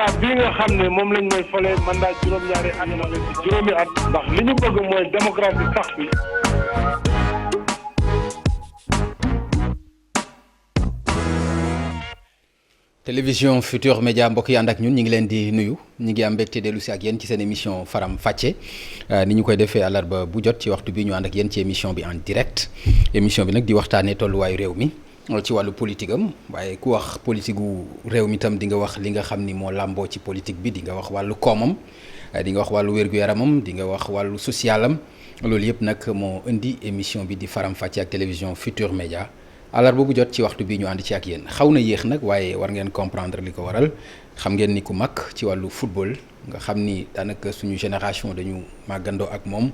mandat bii nga xam ne moom lañ may fale mandat juróom-ñaari at na leen ci juróomi at ndax li ñu bëgg mooy démocratie sax bi. télévision Futurs Médias mbokk yi ànd ak ñun ñu ngi leen di nuyu ñu ngi am mbégte dellu si ak yéen ci seen émission Faram Facce ni ñu koy defee àllarba bu jot ci waxtu bi ñu ànd ak yéen ci émission bi en direct émission bi nag di waxtaanee tolluwaayu réew mi ci wàllu politique am waaye ku wax politique gu réew mi tam di nga wax li nga xam ni moo làmboo ci politique bi di nga wax wàllu koomam di nga wax wàllu wér-gu-yaramam di nga wax wàllu socialam loolu yëpp nag moo indi émission bi di Faram Facce ak télévision Futurs Médias àllarba bu jot ci waxtu bi ñu ànd ci ak yéen xaw na yéex nag waaye war ngeen comprendre li ko waral xam ngeen ni ku mag ci wàllu football nga xam ni daanaka suñu génération dañu màggandoo ak moom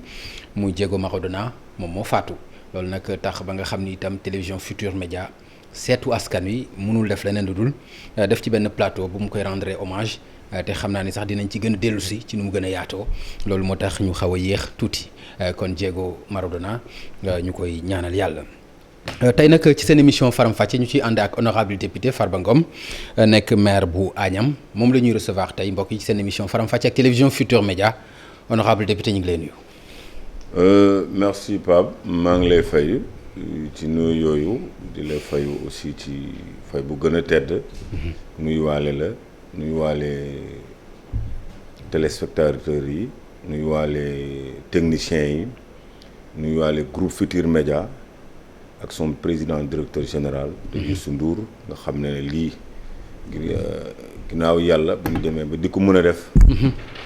muy Diego Maradona moom moo faatu loolu nag tax ba nga xam ni itam télévision Futurs Médias seetu askan wi mënul def leneen lu dul def ci benn plateau bu mu koy rendre hommage te xam naa ni sax dinañ ci gën a dellu si ci nu mu gën a yaatoo loolu moo tax ñu xaw a yéex tuuti kon Diego Maradona ñu koy ñaanal yàlla. tey nag ci seen émission Faram Facce ñu ciy ànd ak honorable député Farba Ngom nekk maire bu Agnam moom la ñuy recevoir tey mbokk yi ci seen émission Faram Facce ak télévision Futurs Médias honorable député ñu ngi lay nuyu. merci Pape maa ngi lay fay ci nuyu yooyu di la fayu aussi ci fay bu gën a tedd. nuyuwaale téléspectateurs yi nuyuwaale techniciens yi nuyuwaale groupe Futurs Médias. ak son président directeur général de Youssou Ndour nga xam ne lii ginnaaw yàlla bu ñu demee ba di ko mën a def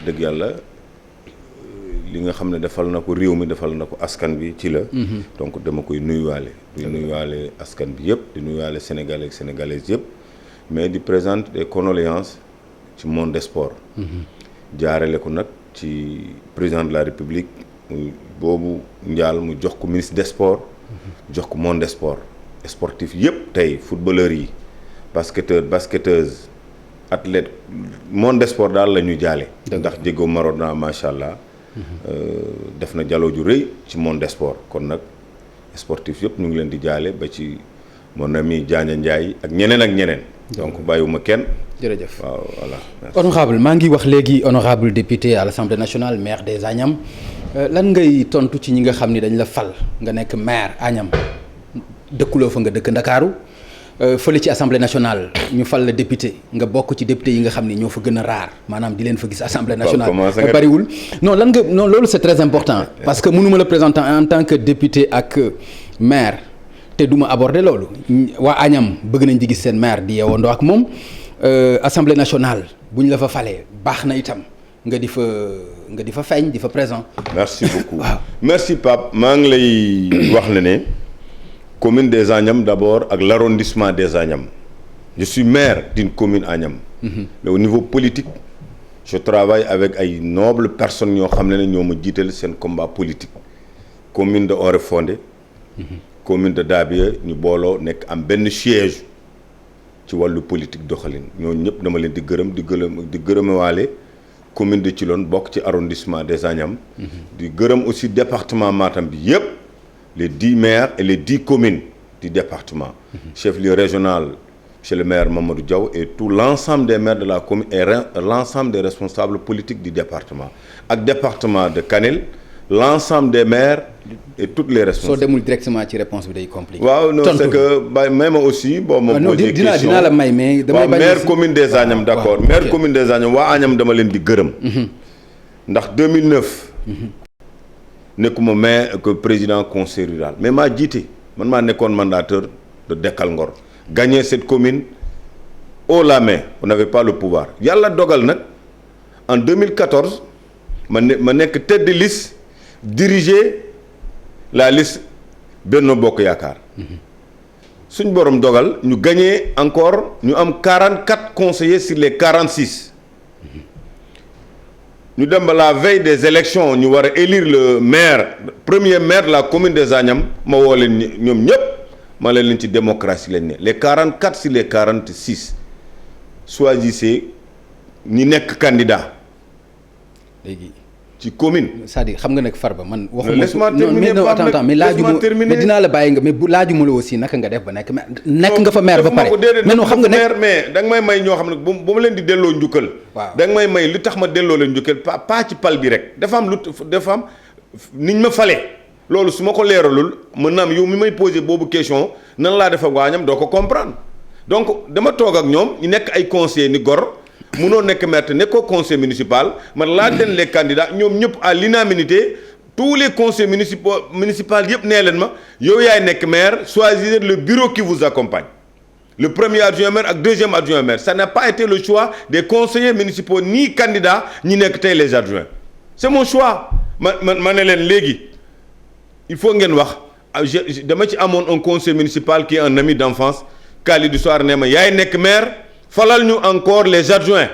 dëgg yàlla li nga xam ne defal na ko réew mi defal na ko askan bi ci la donc dama koy nuyuwaale di nuyuwaale askan bi yëpp di nuyuwaale sénégalais ak sénégalaises yëpp mais di présenter des condoléances ci monde des sports jaarale ko nag ci président de la république muy boobu njaal mu jox ko ministre des sports jox ko monde sport sportif yëpp tey footballeurs yi basketteuses athlètes monde sport daal la ñu jaale ndax Diego Maradona macha allah def na jaloo ju rëy ci monde sport kon nag sportif yëpp ñu ngi leen di jaale ba ci mon ami Diagne Ndiaye ak ñeneen donc bàyyiwuma kenn jërëjëf waaw voilà honorable maa ngi wax léegi honorable député à l'Assemblée nationale maire des Agnam lan ngay tontu ci ñi nga xam ni dañ la fal nga nekk maire Agnam dëkkuloo fa nga dëkk Ndakaaru fële ci assemblée nationale ñu fal la député nga bokk ci député yi nga xam ni ñoo fa gën a raar maanaam di leen fa gis assemblée nationale bariwul non loolu c'est très important parce que mënuma la présenter en tant que député ak maire te duma aborder loolu waa Agnam bëgg nañ di gis seen maire di yeewandoo ak moom assemblée nationale bu ñu la fa falee baax na itam nga di fa feeñ di fa présent. merci beaucoup waaw merci Pape maa ngi lay wax ne commune des Agnam d'abord ak l'arrondissement des Agnam je suis maire d'une commune Agnam. mais au niveau politique je travaille avec ay nobles personnes ñoo xam ne ñoo ma jiital seen combat politique commune de Oréfondé commune de Dabia ñu booloo nekk am benn siège ci wàllu politique doxalin ñooñu ñëpp dama leen di gërëmewaale commune de Thilogne bokk ci arrondissement des Agnam di gërëm aussi département Matam bi yëpp les 10 maires et les 10 communes du département chef-lieu régional monsieur le maire Mamadou Diaw et tout l'ensemble des maires de la commune et l'ensemble des responsables politiques du département ak département de Kanel l'ensemble des maires et toutes les responsables. soo demul directement ci réponse bi day compliqué. waaw non c'est que may ma aussi bon ma posé question dinaa la may mais damay bañ maire commune des Agnam d'accord maire commune des Agnam waa Agnam dama leen di gërëm ndax 2009 nekkuma maire que président conseil rural mais maa jiite man maa nekkoon mandataire de Dekkal Ngor gagné cette commune haut la main on n'avait pas le pouvoir yàlla dogal nag en 2014 ma nekk tête de liste diriger la liste Benno Bokk Yaakaar suñ borom dogal ñu gagné encore ñu am 44 conseillers sur les 46 ñu dem ba la veille des élections ñu war a élire le maire premier maire de la commune des Agnam ma woo leen ñoom ñëpp ma leen ci démocratie lañ ne les 44 sur les 46 choisissez ñi nekk candidat léegi ci commune. c'est-à-dire xam nga nag Farba man. waxuma laisse-moi terminer non attends mais laajuma mais dinaa la bàyyi nga mais bu laajuma la aussi naka nga def ba nekk nekk nga fa maire ba pare. mais non xam nga nekk mais da nga may ñoo xam ne bu ma leen di delloo njukkal. waaw da nga may li tax ma delloo leen njukkal pas ci pal bi rek dafa am niñ ma fale. loolu su ma ko leeralul mën naa am yow mi may posé boobu question nan laa def ak waa Agnam doo ko comprendre donc dama toog ak ñoom ñu nekk ay conseillers ni gor. munoo nekk maire te nekkoo conseil municipal man laa den les candidats ñoom ñëpp à l'unanimité tous les conseils municipaux yëpp nee leen ma yow yaay nekk maire choisir le bureau qui vous accompagne le premier adjoint maire ak deuxième adjoint maire ça n'a pas été le choix des conseillers municipaux ni candidats ñi nekk tey les adjoints c'est mon choix ma ne leen léegi il faut ngeen wax dama ci amoon un conseil municipal qui est un ami d'enfance Khalidou Soar ne ma yaay nekk maire falal ñu encore les adjoints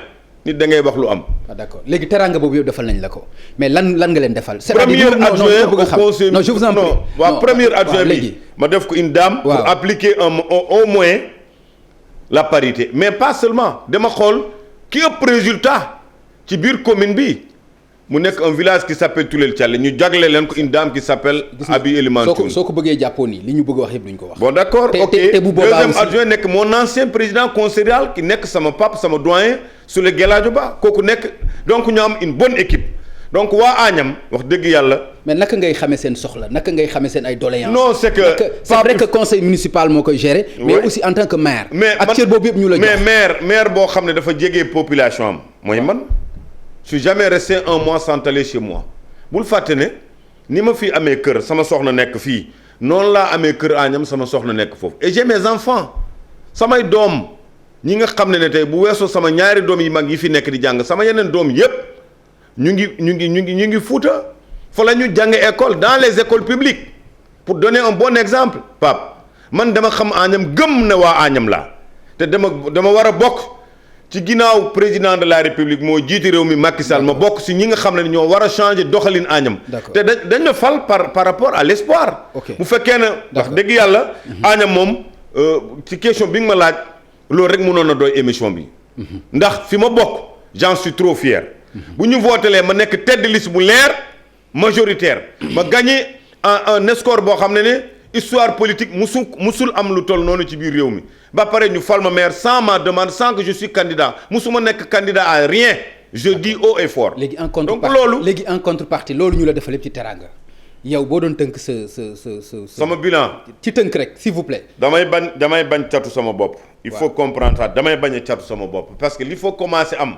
nit da ngay wax lu am. ah d'accord léegi teraanga boobu yëpp defal nañ la ko mais lan nga leen defal. premier adjoint au conseil non je vous en prie waaw premier adjoint bi ma def ko une dame. pour appliquer au moins la parité mais pas seulement dama xool ki ëpp résultat ci biir commune bi mu nekk un village qui s'appelle Toulel Thialé ñu jagle leen ko une dame qui s'appelle Abi Elimantoun. soo ko bëggee jàppoo nii li ñu bëgg wax yëpp duñ ko wax. bon d'accord ok bu boobaa deuxième adjoint nekk mon ancien président conseil ki nekk sama papa sama doyen Souley Geladio Ba kooku nekk donc ñu am une bonne équipe donc waa Agnam wax dëgg yàlla. mais naka ngay xamee seen soxla naka ngay xamee seen ay doléances. non c'est que c'est vrai que conseil municipal moo koy gérer. mais aussi en tant que maire. mais ak cër boobu yëpp ñu la jox mais maire boo xam ne dafa jege population am mooy man. je suis jamais resté un mois sans aller chez moi bul fàtte ne ni ma fi amee kër sama soxna nekk fii noonu laa amee kër Agnam sama soxna nekk foofu et j'ai mes enfants samay doom ñi nga xam ne tey bu weesoo sama ñaari doom yi mag yi fi nekk di jàng sama yeneen doom yépp ñu ngi Fuuta fa la ñu jàng école dans les écoles publiques pour donner un bon exemple Pape man dama xam Agnam gëm ne waa Agnam laa te dama war a bokk ci ginnaaw président de la république moo jiite réew mi Macky Sall ma bokk si ñi nga xam ne ñoo war a changer doxalin Agnam te dañ ma fal par rapport à l'espoir bu fekkee ne wax dëgg yàlla Agnam moom ci question bi nga ma laaj loolu rek mënoon na doy émission bi ndax fi ma bokk j'en suis trop fier bu ñu votelee ma nekk tête de liste bu leer majoritaire ma gagné un score boo xam ne histoire politique musul am lu toll noonu ci biir réew mi ba pare ñu fal ma maire sans ma demande sans que je suis candidat musuma nekk candidat à rien je dis haut et fort. léegi en contrepartie loolu ñu la defal lépp ci teraanga yow boo doon tënk sa sama bilan ci tënk rek s'il vous plaît. damay bañ catu sama bopp. il faut comprendre ça damay bañ a catu sama bopp parce que li faut commencer am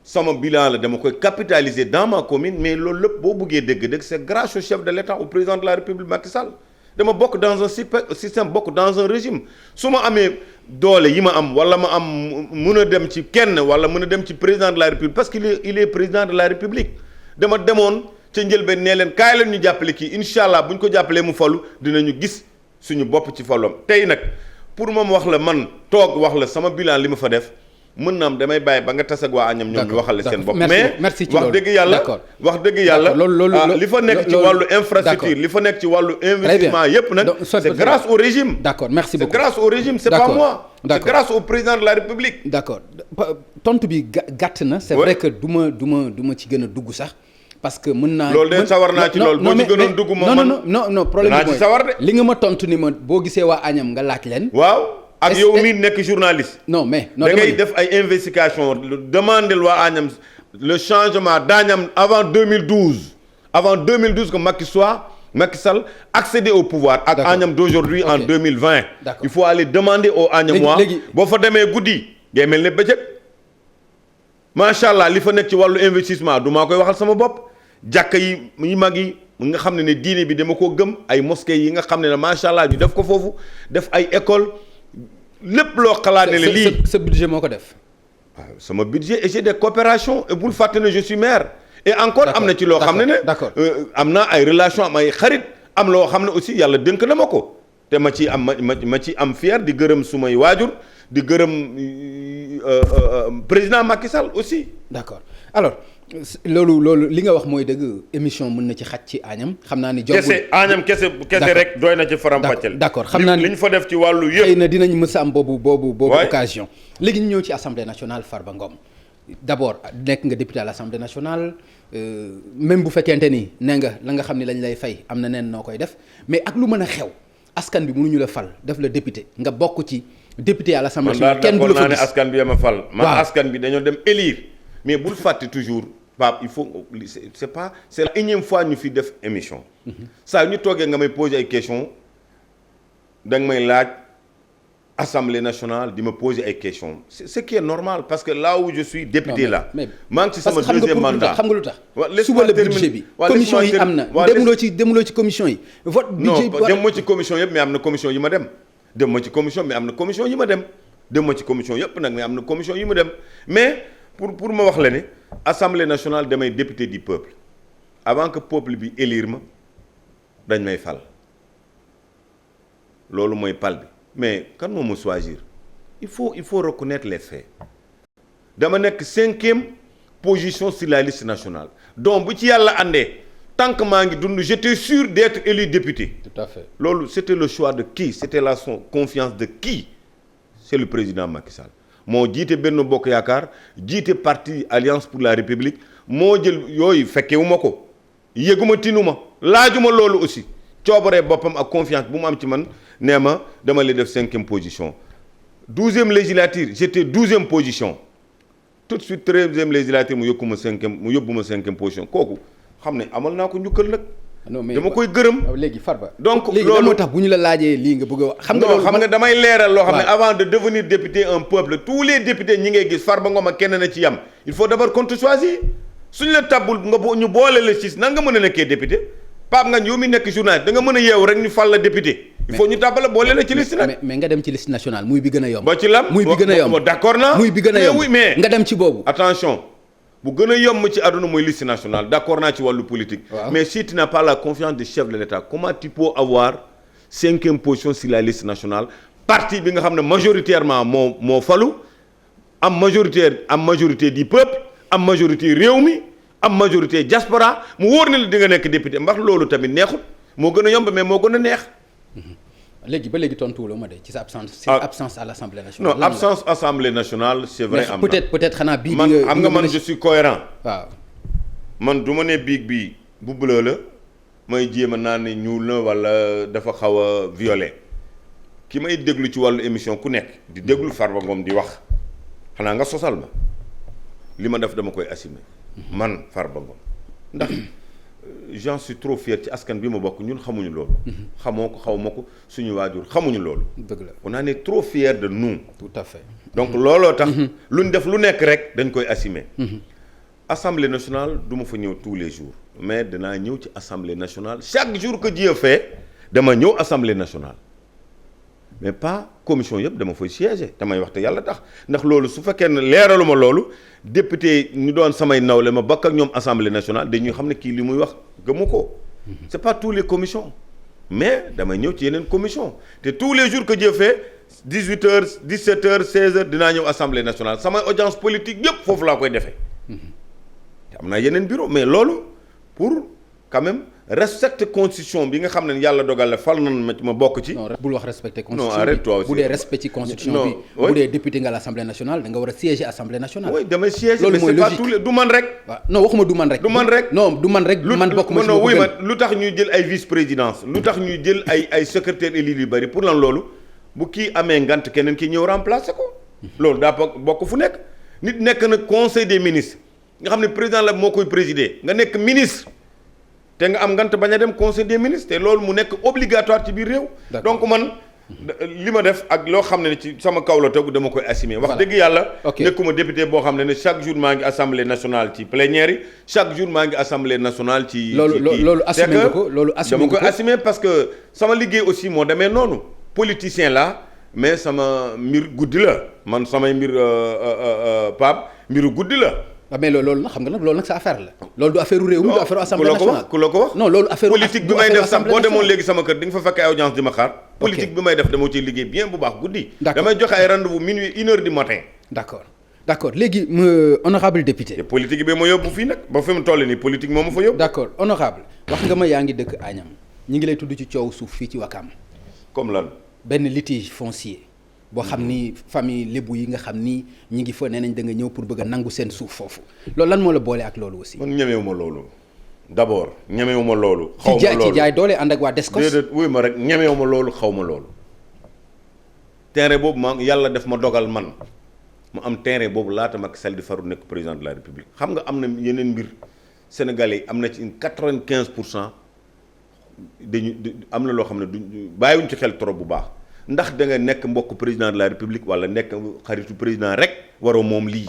sama bilan la dama koy capitaliser dans ma commune mais loolu lépp boo bëggee dégg c'est grâce au chef de l'État au président de la République Macky Sall. dama bokk dans un système bokk dans un régime su ma amee doole yi ma am wala ma am mën a dem ci kenn wala mën a dem ci président de la république parce que il est président de la république dama demoon ca njëlbeen nee leen kaay leen ñu jàppale kii incha allah bu ñu ko jàppalee mu falu dinañu gis suñu bopp ci falom tey nag pour moom wax la man toog wax la sama bilan li ma fa def mën na am damay bàyyi ba nga tas ak waa Agnam ñoom ñu waxale seen bopp mais wax dëgg yàlla li fa nekk ci wàllu infrastructure li fa nekk ci wàllu investissement yépp nag c'est grâce au régime d'accord merci beaucoup c'est grâce au régime c'est pas moi c'est grâce au président de la République d'accord tontu bi gàtt na c'est vrai que du ma ci gën a dugg sax parce que mën naa loolu de sawar naa ci loolu boo ci gënoon dugg moom non problème bi mooy li nga ma tontu ni ma boo gisee waa Agnam nga laaj leen waaw ak yow mii nekk journaliste. non mais da ngay def ay investigation demander waa Agnam le changement d'Agnam avant 2012 que Macky Sall accéder au pouvoir ak Agnam d'aujourd'hui en 2020 il faut aller demander aux Agnamois boo fa demee guddi ngay mel ne bëccëg macha allah li fa nekk ci wàllu investissement du maa koy waxal sama bopp jàkka yi mag yi nga xam ne diine bi dama koo gëm ay mosquées yi nga xam ne macha allah ñu def ko foofu def ay école lépp loo xalaat ne lii sa budget moo ko def. waaw sama budget et j'ai des coopérations et bul fàtte ne je suis maire. et encore am na ci loo xam ne am na ay relation am ay xarit am loo xam ne aussi yàlla dënk na ma ko te ma ci am fier di gërëm sumay waajur di gërëm président Macky Sall aussi. d'accord alors loolu li nga wax mooy dëgg émission mën na ci xaj ci Agnam xam naa ni. Agnam kese rek doy na ci faram-fàcceel. d'accord xam naa ni li ñu fa def ci wàllu yëpp. xëy na dinañ mës a am boobu occasion. léegi ñu ñëw ci assemblée nationale Farba Ngom d'abord nekk nga député à l'Assemblée nationale même bu fekkente ni nee nga la nga xam ni lañ lay fay am na neen noo koy def mais ak lu mën a xew askan bi mënuñu la fal def la député nga bokk ci député à l'Assemblée nationale kenn du la fa gis askan bi ma fal. man askan bi dañoo dem élire mais bul fàtte toujours Pape il faut c'est la énième fois ñu fi def émission. saa ñu toogee nga may poser ay questions da nga may laaj. Assemblée nationale di ma poser ay questions c'est ce qui est normal parce que là où je suis député là maa ngi ci sama deuxième mandat xam nga lu tax suba la budget bi commission yi am na demuloo ci commission yi vote budget non dem ma ci commission yëpp mais am na commission yi ma dem dem ma ci commission mais am na commission yi ma dem dem ma ci commission yëpp nag mais am na commission yi ma dem mais pour ma wax la ne Assemblée nationale damay député du peuple avant que peuple bi élire ma dañ may fal loolu mooy pal bi mais kan moo ma choisir il faut reconnaître les faits dama nekk 5e position sur la liste nationale donc bu ci yàlla àndee tant que maa ngi dund j'étais sûr d'être élu député. Tout à fait loolu c'était le choix de qui c'était la confiance de qui c'est le président Macky Sall moo jiite Benno Bokk Yaakaar jiite parti Alliance pour la République moo jël yooyu fekkewuma ko yëguma tinuma laajuma loolu aussi coobaree boppam ak confiance bu mu am ci man nee ma dama lay def 5e position 12e législature j'étais 12e position tout de suite 13e législature mu yóbbu ma 5e position kooku xam ne amal naa ko njukkal nag. non mais dama koy gërëm. léegi Farba. donc léegi loolu moo tax bu ñu la laajee lii nga bëgg a wax. xam nga damay leeral loo xam ne avant de devenir député un peuple tous les députés ñi ngay gis Farba Ngom ak kenn na ci yam il faut d'abord qu'on te choisisse suñu la tabbul ñu boole la ci nan nga mën a nekkee député. Pape Ngagne yow mi nekk journaliste da nga mën a yeewu rek ñu fal la député. il faut ñu tàbbala boole la ci liste nag. mais nga dem ci liste nationale muy bi gën a yomb. ba ci lam muy bi gën a yomb d'accord naa. muy bi gën a yomb mais nga dem ci boobu. attention bu gën a yomb ci àdduna mooy liste nationale d'accord naa ci wàllu politique. mais si tu n'as pas la confiance du chef de l'État comment tu peux avoir 5e position sur la liste nationale parti bi nga xam ne majoritairement moo falu am majorité du peuple am majorité réew mi. am majorité diaspora mu wóor na la di nga nekk député mbax loolu tamit neexut moo gën a yomb mais moo gën a neex. léegi ba léegi tontuwuloo ma de ci sa absence à l'Assemblée nationale. non absence Assemblée nationale c'est vrai. am na peut-être xanaa bii. man xam nga man je suis cohérent. waaw man du ma ne biig bii bu bleu la may jéem a naan ne ñuul na wala dafa xaw a violet ki may déglu ci wàllu émission ku nekk di déglu Farba Ngom di wax xanaa nga sosal ma li ma def dama koy assumer. man Farba Ngom ndax j'en suis trop fier ci askan bi ma bokk ñun xamuñu loolu. xamoo ko xaw ma ko suñu waajur xamuñu loolu. dëgg la on en est trop fier de nous. tout à fait. donc looloo tax. lu ñu def lu nekk rek dañ koy assumer. Assemblée nationale du ma fa ñëw tous les jours mais danaa ñëw ci Assemblée nationale chaque jour que Dieu fait dama ñëw Assemblée nationale. mais pas commission yëpp dama fay siéger damay wax te yàlla tax ndax loolu su fekkee ne leeraluma loolu député ñu doon samay nawle ma bokk ak ñoom assemblée nationale dañuy xam ne kii li muy wax gëmu ko. c'est pas tous les commissions mais damay ñëw ci yeneen commission te tous les jours que Dieu fait 18h 17h 16h dinaa ñëw assemblée nationale samay audience politique yëpp foofu laa koy defee. te am naa yeneen bureau mais loolu pour quand même. respecte constitution bi nga xam ne yàlla dogal la fal nan ma bokk ci. non bul wax respecter constitution non arrête toi aussi bu dee respect ci constitution bi. bu dee député nga l'Assemblée nationale da nga war a siéger Assemblée nationale. oui damay siéger loolu mais mooy c'est pas logique tous les du man rek. waaw non waxuma du man rek. du man rek non du man rek. man bokk ma ci non wuy ma lu tax ñuy jël ay vice présidence lu tax ñuy jël ay secrétaire élu yu bari pour lan loolu bu kii amee ngant keneen kii ñëw remplacer ko. loolu daa bokk fu nekk nit nekk na conseil des ministres nga xam ne président la moo koy présider nga nekk ministre. te nga am ngant bañ a dem conseil des ministres te loolu mu nekk obligatoire ci biir réew. donc man li ma def ak loo xam ne ci sama kaw la tegu dama koy assumer. wax dëgg yàlla. nekkuma député boo xam ne chaque jour maa ngi assemblée nationale ci plénière yi chaque jour maa ngi assemblée nationale ci. loolu assumer nga ko loolu assumer dama koy assumer parce que sama liggéey aussi moo demee noonu politicien la mais sama mbir guddi la man samay mbir Pape mbiru guddi la. waaw mais loolu nag xam nga nag loolu nag sa affaire la. loolu du affaire réew mi du affaire assemblée nationale. ku la ko wax non loolu affaire politique bi may def sax boo demoon léegi sama kër di nga fa fekk ay audience di ma xaar. politique bi may def dama ciy liggéey bien bu baax guddi. damay joxe ay rendez-vous minuit 1h du matin. d'accord léegi honorable député. te politique bi ma yóbbu fii nag ba fi mu toll nii politique moo ma fa yóbbu. d'accord honorable wax nga ma yaa ngi dëkk Agnam ñi ngi lay tudd ci coow suuf fii ci Wakam. comme lan. benn litige foncier boo xam ni famille lébu yi nga xam ni ñi ngi fa nee nañ da nga ñëw pour bëgg a nangu seen suuf foofu loolu lan moo la boole ak loolu aussi. man ñemewuma loolu d'abord ñemewuma loolu. xaw ma loolu ci jaay doole ànd ak waa Descos. déedéet wuy ma rek ñemewuma loolu xaw ma loolu. terrain boobu yàlla def ma dogal man ma am terrain boobu laata Macky Sall di faru nekk président de la République xam nga am na yeneen mbir sénégalais yi am na ci 95% dañu am na loo xam ne du bàyyiwuñ ci xel trop bu baax ndax da nga nekk mbokk président de la République wala nekk xaritu président rek waroo moom lii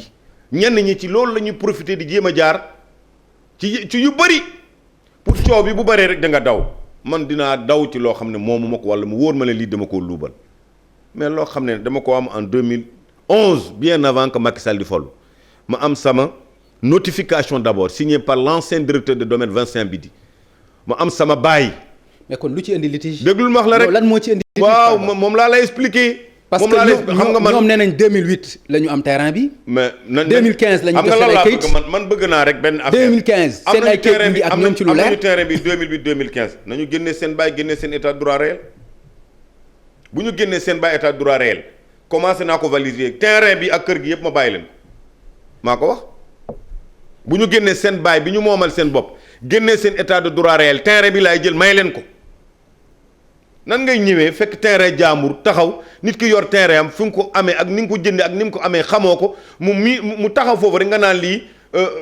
ñenn ñi ci loolu la ñuy profiter di jéem a jaar ci yu bëri pour coow bi bu bëree rek da nga daw man dinaa daw ci loo xam ne moomu ma ko wala mu wóor ma ne lii dama koo luubal mais loo xam ne dama ko am en 2011 bien avant que Macky Sall di falu ma am sama notification d'abord signée par l'ancien directeur de domaine Vincent Bidi ma am sama baay. mais kon lu ci indi litige. déglul ma wax la rek lan moo ci indi litige. waaw moom laa lay expliquer. parce que xam nga man ñoom nee nañ 2008 la ñu am terrain bi. mais 2015 la ñu def seen ay kayit man bëgg naa rek benn affaire. 2015 seen ay kayit bi ak ñoom ci lu leer am nañu terrain bi 2008 2015 nañu génnee seen baay génnee seen état de droit réel bu ñu génnee seen baay état de droit réel commencé naa ko valider terrain bi ak kër gi yëpp ma bàyyi leen maa ko wax bu ñu génnee seen baay bi ñu moomal seen bopp génnee seen état de droit réel terrain bi laay jël may leen ko. nan ngay ñëwee fekk terrain jaambur taxaw nit ki yor terrain am fi nga ko amee ak ni nga ko jëndee ak ni nga ko amee xamoo ko mu taxaw foofu rek nga naan lii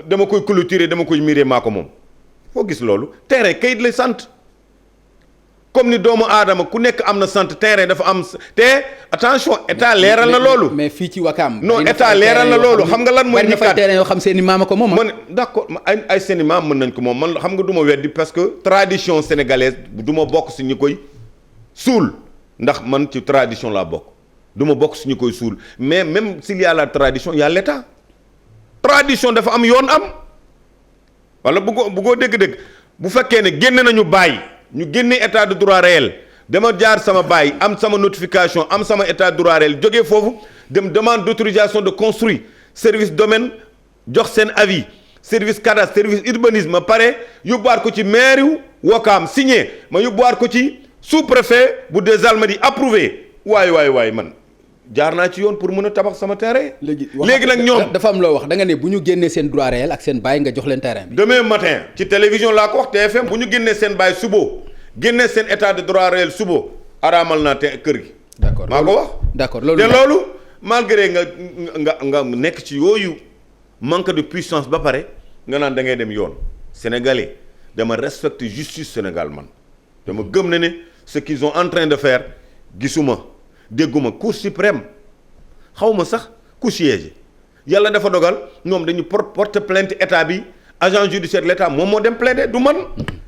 dama koy clôturer dama koy mirer maa ko moom foo gis loolu terrain kayit lay sant comme ni doomu aadama ku nekk am na sant terrain dafa am te attention état leeral na loolu. mais fii ci Wakaam. non état leeral na loolu xam nga lan mooy. bari na fay terrain yoo xam seen i maam ko moom. man d'accord ay seen i maam mën nañ ko moom man xam nga du ma weddi parce que tradition sénégalaise du ma bokk si ñi koy. suul ndax man ci tradition laa bokk du ma bokk suñu koy suul mais même s'il y a la tradition y a l'état tradition dafa am yoon am wala bëggoo dégg-dégg bu fekkee ne génne nañu bàyyi ñu génne état de droit réel dama jaar sama bàyyi am sama notification am sama état de droit réel jógee foofu dem demande d'autorisation de construire service domaine jox seen avis service cadastre service urbanisme ma pare yóbbuwaat ko ci maire yu Wakaam signé ma yóbbuwaat ko ci sous-préfet bu des Almadies approuvé waay man jaar naa ci yoon pour mën a tabax sama terrain. léegi nag ñoom dafa am loo wax da nga ne bu ñu génnee seen droit réel ak seen baay nga jox leen terrain bi. demain matin ci télévision laa ko wax TFM bu ñu génnee seen baay suba génnee seen état de droit réel suba araamal naa kër gi. d'accord maa ko wax. d'accord loolu te loolu malgré nga nekk ci yooyu manque de puissance ba pare nga naan da ngay dem yoon. Sénégalais dama respecter justice Sénégal man dama gëm ne ce qu'ils sont en train de faire gisuma dégguma cour suprême xawma sax ku siège yàlla dafa dogal ñoom dañu porter plainte état bi agent judiciaire de l'état moom moo dem plaider du man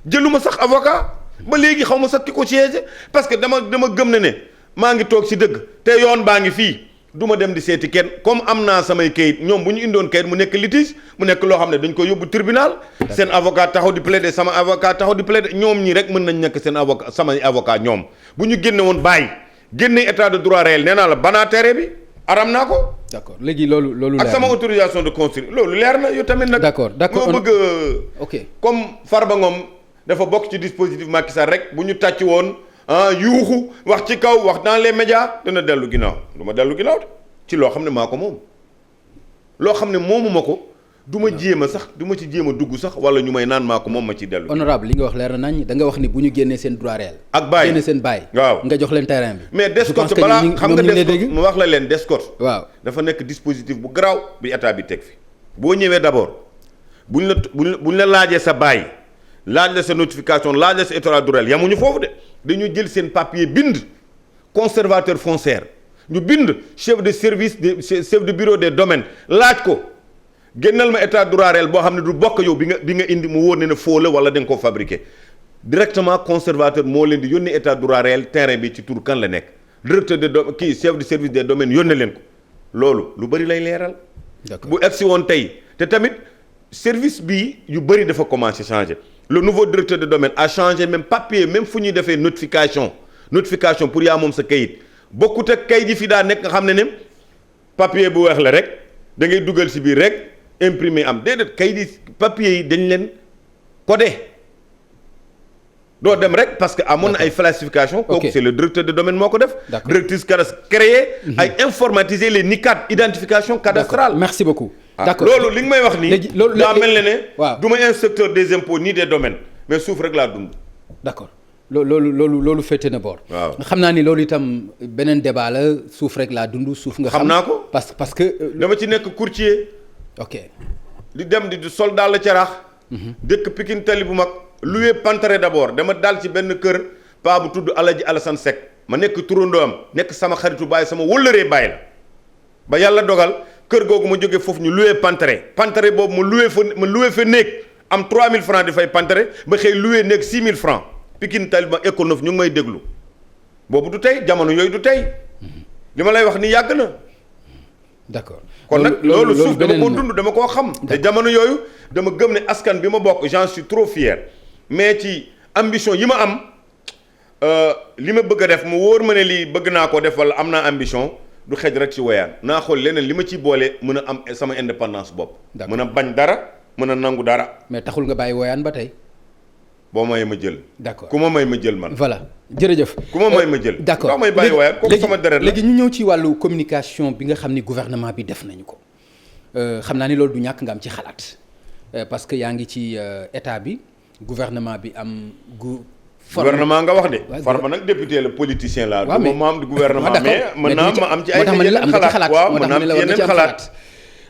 jëluma sax avocat ba léegi xawma sax ki ko siège parce que dama gëm ne maa ngi toog ci dëgg te yoon baa ngi fii du ma dem di seeti kenn comme am naa samay kayit ñoom bu ñu indoon kayit mu nekk litige mu nekk loo xam ne dañ ko yóbbu tribunal seen avocat taxaw di plaider sama avocat taxaw di plaider ñoom ñi rek mën nañ nekk seen avocat samay avocat ñoom bu ñu génne woon bàyyi génne état de droit réel nee naa la banaa terrain bi aram naa ko. d'accord léegi loolu leer na ak sama autorisation de construire loolu leer na yow tamit nag. d'accord moo bëgg ok comme Farba Ngom dafa bokk ci dispositif Macky Sall rek bu ñu tàcc woon yuuxu wax ci kaw wax dans les médias dana dellu ginnaaw du ma dellu ginnaaw ci loo xam ne maa ko moom loo xam ne moomu ma ko du ma jéem a sax du ma ci jéem a dugg sax wala ñu may naan maa ko moom ma ci dellu. honorable li nga wax leer na nañ da nga wax ni bu ñu génnee seen droit réel. ak bàyyi génne seen bàyyi. waaw nga jox leen terrain bi. mais Descos balaa xam nga Descos mu wax la leen Descos. waaw dafa nekk dispositif bu garaaw bi état bi teg fi. boo ñëwee d'abord buñ la laajee sa bàyyi laaj la sa notification laaj la sa état de droit yamuñu foofu de dañu jël seen papier bind conservateur foncier ñu bind chef de service chef de bureau des domaines laaj ko génnal ma état de droit réel boo xam ne du bokk yow bi nga indi mu wóor ne faux la wala da nga ko fabriqué directement conservateur moo leen di yónnee état de droit réel terrain bi ci tur kan la nekk directeur de chef de service des domaines yónnee leen ko loolu lu bëri lay leeral. bu egsi woon tey te tamit service bi yu bëri dafa commencé changer le nouveau directeur de domaine a changé même papier même fu ñuy defee notification pour yaa moom sa kayit. bokkut ak kayit yi fi daa nekk nga xam ne papier bu weex la rek da ngay dugal ci biir rek imprimer am déedéet kayit yi papier yi dañ leen codé doo dem rek parce que amoon na ay falsification kooku c'est le directeur de domaine moo ko def. directrice cadastre créé. ay informatiser les NICAD identification cadastrale. merci beaucoup. d'accord loolu li nga may wax nii. léegi loolu daa mel ne. waaw du ma inspecteur des impôts ni des domaines mais suuf rek laa dund. d'accord loolu féete na boor. waaw xam naa ni loolu itam beneen débat la suuf rek laa dund suuf nga. xam naa ko parce que. dama ci nekk courtier. ok di dem di sol daal la caraax. dëkk Pikine tali bu mag. loué Pantere d'abord dama daal ci benn kër paa bu tudd Alaji Alassane Seck ma nekk turandoom nekk sama xaritu baay sama wëllëree baay la ba yàlla dogal kër googu ma jógee foofu ñu loué Pantere boobu ma loué fa néeg am 3000 francs di fay Pantere ba xëy loué néeg 6000 francs Pikine tali bu mag école neuf ñu ngi may déglu boobu du tey jamono yooyu du tey li ma lay wax ni yàgg na. d'accord kon nag loolu suuf dama koo dund dama koo xam. te jamono yooyu dama gëm ne askan bi ma bokk j'en suis trop fier. mais ci ambition yi ma am li ma bëgg a def mu wóor ma ne lii bëgg naa ko def wala am naa ambition du xej rek ci woyaan naa xool leneen li ma ciy boole mën a am sama indépendance bopp. mën a bañ dara mën a nangu dara. mais taxul nga bàyyi woyaan ba tey. boo may ma jël. d'accord ku ma may ma jël man. voilà jërëjëf. ku ma may ma jël. d'accord may bàyyi woyaan kooku sama deret la. léegi ñu ñëw ci wàllu communication bi nga xam ni gouvernement bi def nañu ko xam naa ni loolu du ñàkk nga am ci xalaat parce que yaa ngi ci état bi. gouvernement bi am gouvernement nga wax de. Farba nag député la politicien la. waaw mais du ma am du gouvernement mais mën naa ma am ci ay yeneen xalaat waaw mën naa am ci yeneen xalaat.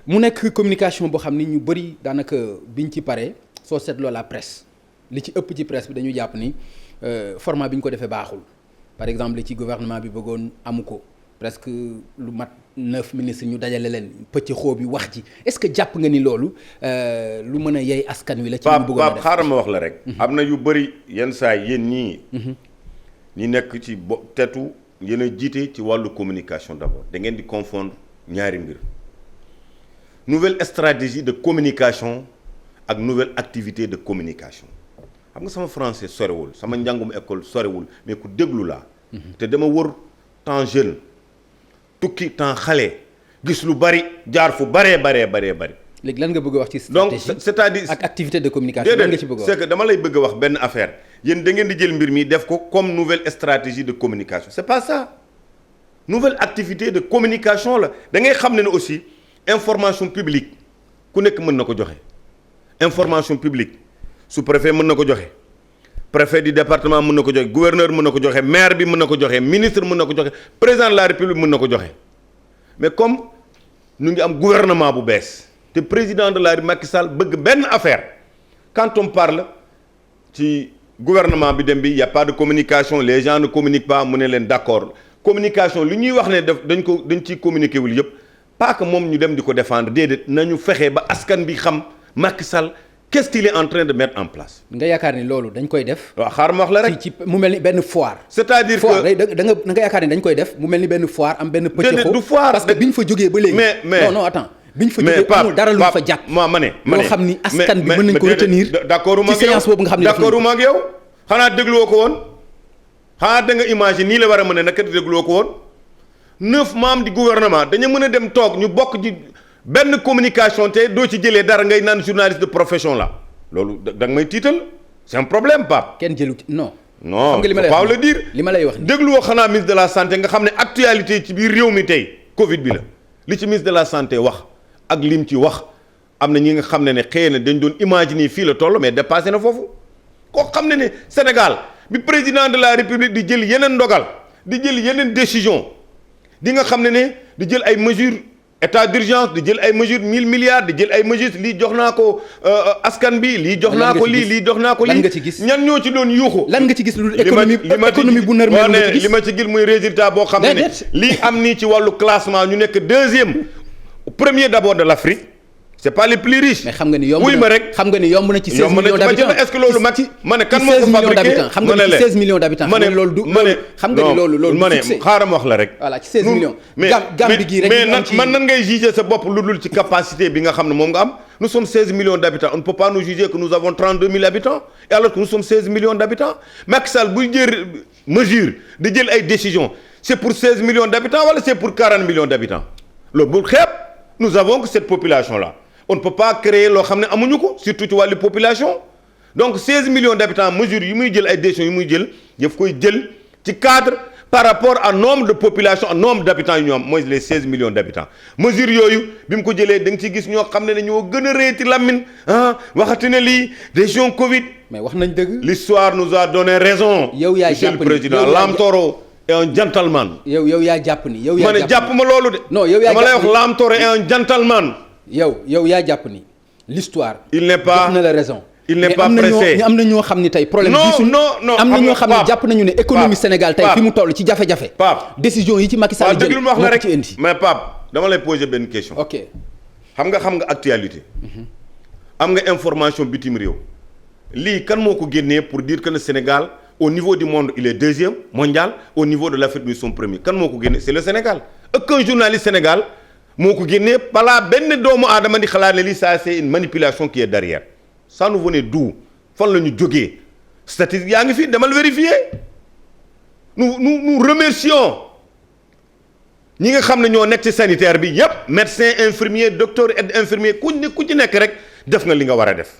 mu nekk communication boo xam ni ñu bëri daanaka biñ ci paree soo seetloo la presse li ci ëpp ci presse bi dañu jàpp ni format bi ñu ko defee baaxul par exemple li ci gouvernement bi bëggoon amu ko presque lu mat 9 ministres ñu dajale leen pëcc xoo bi wax ji est-ce que jàpp nga ni loolu lu mën a yey askan wi la. ci ñu bëggoon a def xaaral ma wax la rek. am na yu bëri yenn saa yéen ñii. ñi nekk ci tetu yéen a jiite ci wàllu communication d'abord da ngeen di confondre ñaari mbir nouvelle stratégie de communication ak nouvelle activité de communication xam nga sama français sorewul sama njàngum école sorewul mais ku déglu laa. te dama wër temps jeune. tukki temps xale gis lu bari jaar fu baree bari. léegi lan nga bëgg a wax ci stratégie donc c'est-à-dire ak activité de communication lan nga ci bëgg a wax c'est que dama lay bëgg a wax benn affaire yéen da ngeen di jël mbir mi def ko comme nouvelle stratégie de communication c'est pas ça nouvelle activité de communication la da ngay xam ne aussi information publique ku nekk mën na ko joxe information publique sous-préfet mën na ko joxe préfet du département mën na ko joxe gouverneur mën na ko joxe maire bi mën na ko joxe ministre mën na ko joxe président de la république mën na ko joxe mais comme ñu ngi am gouvernement bu bees te président de la République Macky Sall bëgg benn affaire quand on parle ci gouvernement bi dem bi y a pas de communication les gens ne communiquent pas mu ne leen d'accord communication li ñuy wax ne dañ ciy communiquer wul yëpp pas que moom ñu dem di ko défendre déedéet nañu fexe ba askan bi xam Macky Sall qu'est-ce qu'il est en train de mettre en place. nga yaakaar ni loolu dañ koy def. waaw xaaral ma wax la rek ci mu mel ni benn foire. c'est-à-dire foire que da nga yaakaar ni dañ koy def mu mel ni benn foire am benn. pëcc du foire parce que bi ñu fa jógee ba léegi. mais non attends bi ñu fa jógee amul dara lu ñu fa jàpp. ma ne loo xam ni askan bi mën nañ ko retenir. d'accord ci séance boobu nga xam ne d'accord ak yow xanaa dégluwoo ko woon xanaa da nga imaginer nii la war a mën a naka dégluwoo ko woon 9 membres du gouvernement dañu mën a dem toog ñu bokk ci benn communication te doo ci jëlee dara ngay naan journaliste de profession la loolu da nga may tiital c'est un problème Pape. kenn jëlu ci non. non xam nga li ma lay pas wax le dire li ma lay wax dégluwoo xanaa ministre de la santé nga xam ne actualité ci biir réew mi tey Covid bi la li ci ministre de la santé wax ak lim ci wax am na ñi nga xam ne xëy na dañ doon imaginer fii la toll mais dépassé na foofu koo xam ne Sénégal bi président de la République di jël yeneen ndogal di jël yeneen décision di nga xam ne di jël ay mesures état d'urgence di jël ay mesures 1000 milliards di jël ay mesures lii jox naa ko askan bi lii jox naa ko lii jox naa ko lii lan nga ci gis ñan ñoo ci doon yuuxu lan nga ci gis lu économie bu nërmee nga ci gis li ma ci gis muy résultat boo xam ne lii am nii ci wàllu classement ñu nekk deuxième premier d'abord de l'Afrique c'est pas les plus riches. mais xam nga ni yomb wuy ma rek xam nga ni yomb na ci 16 millions d'habitants est-ce que loolu mag ma ne kan moo ko fabriqué xam nga ni 16 millions d'habitants ma ne loolu du ma ne xam nga ni loolu ma ne xaaral ma wax la rek voilà ci 16 millions mais Gambie gi rek mais man nan ngay juger sa bopp lu dul ci capacité bi nga xam ne moom nga am nous sommes 16 millions d'habitants on ne peut pas nous juger que nous avons 32 000 habitants et alors que nous sommes 16 millions d'habitants Macky Sall buy jël mesure di jël ay décisions c'est pour 16 millions d'habitants wala c'est pour 40 millions d'habitants loolu bul xeeb nous avons que cette population là on ne peut pas créer loo xam ne amuñu ko surtout ci wàllu population donc 16 millions d'habitants mesures yi muy jël ay décisions yi muy jël daf koy jël ci cadre par rapport à nombre de population à nombre d'habitants yu ñu am mooy les 16 millions d'habitants mesures yooyu bi mu ko jëlee da nga ciy gis ñoo xam ne ñoo gën a réeti lamine waxati ne lii décision Covid. mais wax nañ dëgg. l'histoire nous a donné raison. yow yaa monsieur jàpp le ni président Lam Toro est un gentleman. yow yaa jàpp ni. yow yaa ma ne jàpp ma loolu de. non yow yaa dama lay wax Lam Toro est un gentleman. yow yaa jàpp ni l'histoire. il n'est pas jox na la raison. il n'est pas pressé am na ñoo xam ni tey problème. non am na ñoo xam ne jàpp nañu ne économie Sénégal tey fi mu toll ci jafe-jafe. Pape décision yi ci Macky Sall jël ma wax la rek ci indi. mais Pape dama lay poser benn question. ok xam nga actualité. am nga information bitim réew. lii kan moo ko génnee pour dire que le Sénégal au niveau du monde il est deuxième mondial au niveau de l'Afrique nous sommes premiers kan moo ko génnee c'est le Sénégal. aucun journaliste Sénégal moo ko génnee balaa benn doomu aadama di xalaat ne lii ça c'est une manipulation qui est derrière. ça nous venait d'où fan la ñu jógee statistique yaa ngi fi demal vérifier nous remercions ñi nga xam ne ñoo nekk ci sanitaire bi yépp médecin infirmier docteur aide infirmier ku ci nekk rek def nga li nga war a def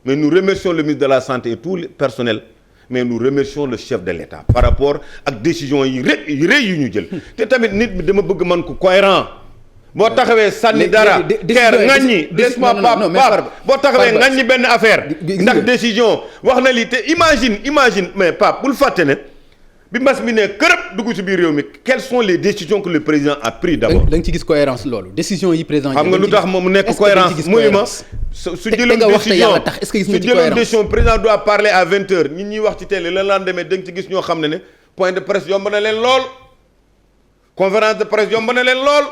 mais nous remercions le ministre de la santé et tout le personnel mais nous remercions le chef de l'État par rapport ak décision yi rëy yu ñu jël te tamit nit bi dama bëgg man ko cohérent boo taxawee sànni dara keer ŋaññi laisse-moi Pape boo taxawee ŋaññi benn affaire ndax décision wax na lii te imagine mais Pape bul fàtte ne bi mbas mi ne kërëb dugg ci biir réew mi quelles sont les décisions que le président a pris d'abord da nga ci gis cohérence loolu décision yi président xam nga lu tax moom nekk cohérence muy ma su jëloon décision président doit parler à 20h ñi ñuy wax ci télé la lendemain da nga ci gis ñoo xam ne point de presse yomb na leen lool conférence de presse yomb na leen lool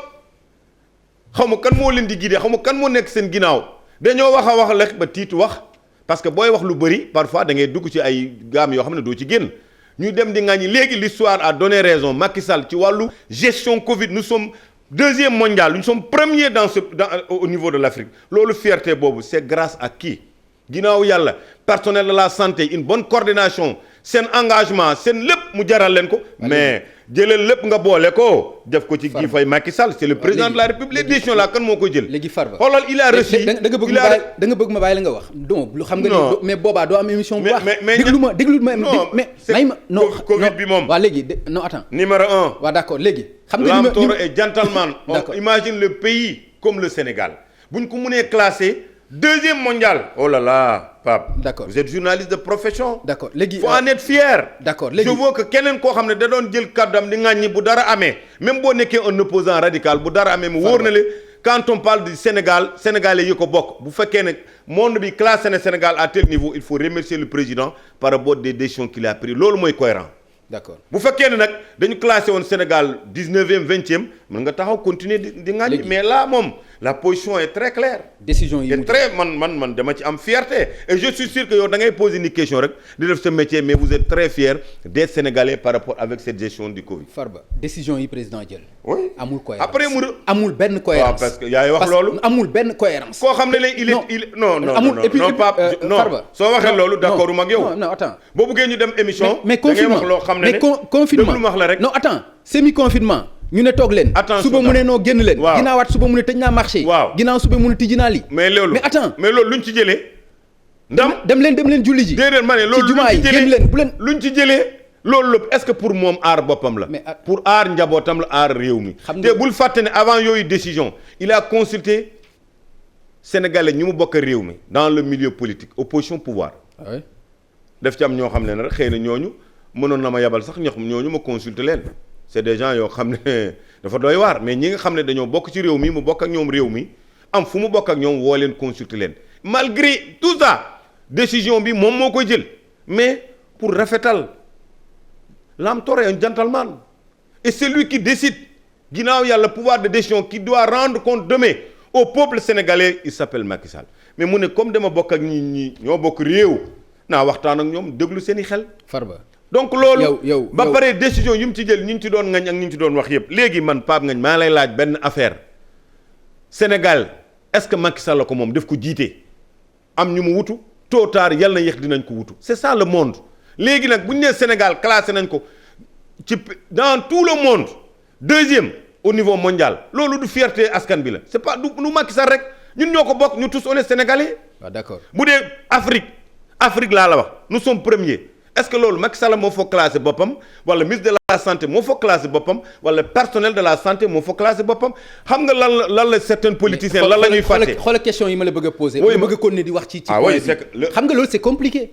xaw ma kan moo leen di guider xaw ma kan moo nekk seen ginnaaw dañoo wax a wax lekk ba tiitu wax parce que booy wax lu bëri parfois da ngay dugg ci ay gaam yoo xam ne doo ci génn ñuy dem di ŋàññi léegi l'histoire a donné raison Macky Sall ci wàllu gestion Covid nous sommes deuxième mondial nous sommes premiers au niveau de l'Afrique loolu fierté boobu c'est grâce à qui ginnaaw yàlla personnel de la santé une bonne coordination seen engagement seen lépp mu jaral leen ko mais jëlal lépp nga boole ko def ko ci gi fay Macky Sall c'est le président de la République décision la kan moo ko jël léegi Farba xoolal il a reçu da nga bëgg ma bàyyi la nga wax donc lu xam nga ni mais boobaa doo am émission bu wax déglu ma may ma non Covid bi moom waaw léegi non attends numéro 1 waaw d'accord léegi xam nga Lam Toro est gentleman on imagine le pays comme le Sénégal buñ ko mënee classé deuxième mondial oh là là Pape d'accord vous êtes journaliste de profession d'accord léegi faut en être fier d'accord léegi je veux que keneen koo xam ne da doon jël kàddam di ŋàññi bu dara amee même boo nekkee un opposant radical bu dara amee mu wóor na le quand on parle du Sénégal sénégalais yi ko bokk bu fekkee ne monde bi classé na Sénégal à tel niveau il faut remercier le président par rapport des décisions qu'il a pris loolu mooy cohérent d'accord bu fekkee ne nag dañu classé woon Sénégal 19e 20e mën nga taxaw continuer di ŋàññi mais là moom la position est très claire. décision yi est très man dama ci am fierté et je suis sûr que yow da ngay poser une question rek di def ce métier mais vous êtes très fiers d'être sénégalais par rapport avec cette gestion du Covid. Farba décision yi président jël. oui amul cohérence après mu amul benn cohérence. parce que yaay wax loolu amul benn cohérence. koo xam ne il non amul et puis Pape non soo waxee loolu d'accord uma ak yow. non attends boo bëggee ñu dem émission. mais confinement da ngay wax loo xam ne mais confinement déglu wax la rek. non attends semi confinement. ñu ne toog leen. suba mu ne noo génn leen. waaw ginnaawaat suba mu ne tëj naa marché yi. waaw ginnaaw suba mu ne tijji naa lii. mais loolu mais attends mais loolu luñ ci jëlee. ndam dem leen julli ji. déedéet ma ne loolu ci jumaa yi génn leen bu leen. luñ ci jëlee loolu lépp est-ce que pour moom aar boppam la. mais pour aar njabootam la aar réew mi. te bul fàtte ne avant yooyu décision il a consulté sénégalais ñu mu bokk réew mi dans le milieu politique opposition pouvoir. def ci am ñoo xam ne nag xëy na ñooñu mënoon na ma yabal sax ñooñu ma consulter leen. c'est des gens yoo xam ne dafa doy waar mais ñi nga xam ne dañoo bokk ci réew mi mu bokk ak ñoom réew mi am fu mu bokk ak ñoom woo leen consulter leen malgré tout ça décision bi moom moo koy jël mais pour rafetal Lam Toro est un gentleman et c'est lui qui décide ginnaaw yàlla pouvoir de décision qui doit rendre compte demain au peuple sénégalais il s'appelle Macky Sall mais mu ne comme dama bokk ak ñi ñoo bokk réew naa waxtaan ak ñoom déglu seeni xel. Farba. donc loolu ba pare décision yu mu ci jël ñu ngi ci doon ngañ ak ñu ngi ci doon wax yëpp léegi man Pape Ngagne maa lay laaj benn affaire Sénégal est-ce que Macky Sall la ko moom daf ko jiite am ñu mu wutu tôt ou tard yal na yéex dinañ ko wutu c'est ça le monde léegi nag bu ñu nee Sénégal classé nañ ko ci dans tout le monde deuxième au niveau mondial loolu du fierté askan bi la c'est pas du Macky Sall rek ñun ñoo ko bokk ñu tous on est sénégalais. waaw d'accord bu dee Afrique Afrique laa la wax nous sommes premiers est-ce que loolu Macky Sall moo fa classé boppam wala ministre de la santé moo fa classé boppam wala personnel de la santé moo fa classé boppam xam nga lan la certains politiciens lan la ñuy fàtte. xoolal question yi ma la bëgg a poser. oui ma bëgg a continuer di wax ci point bi xam nga loolu c'est compliqué.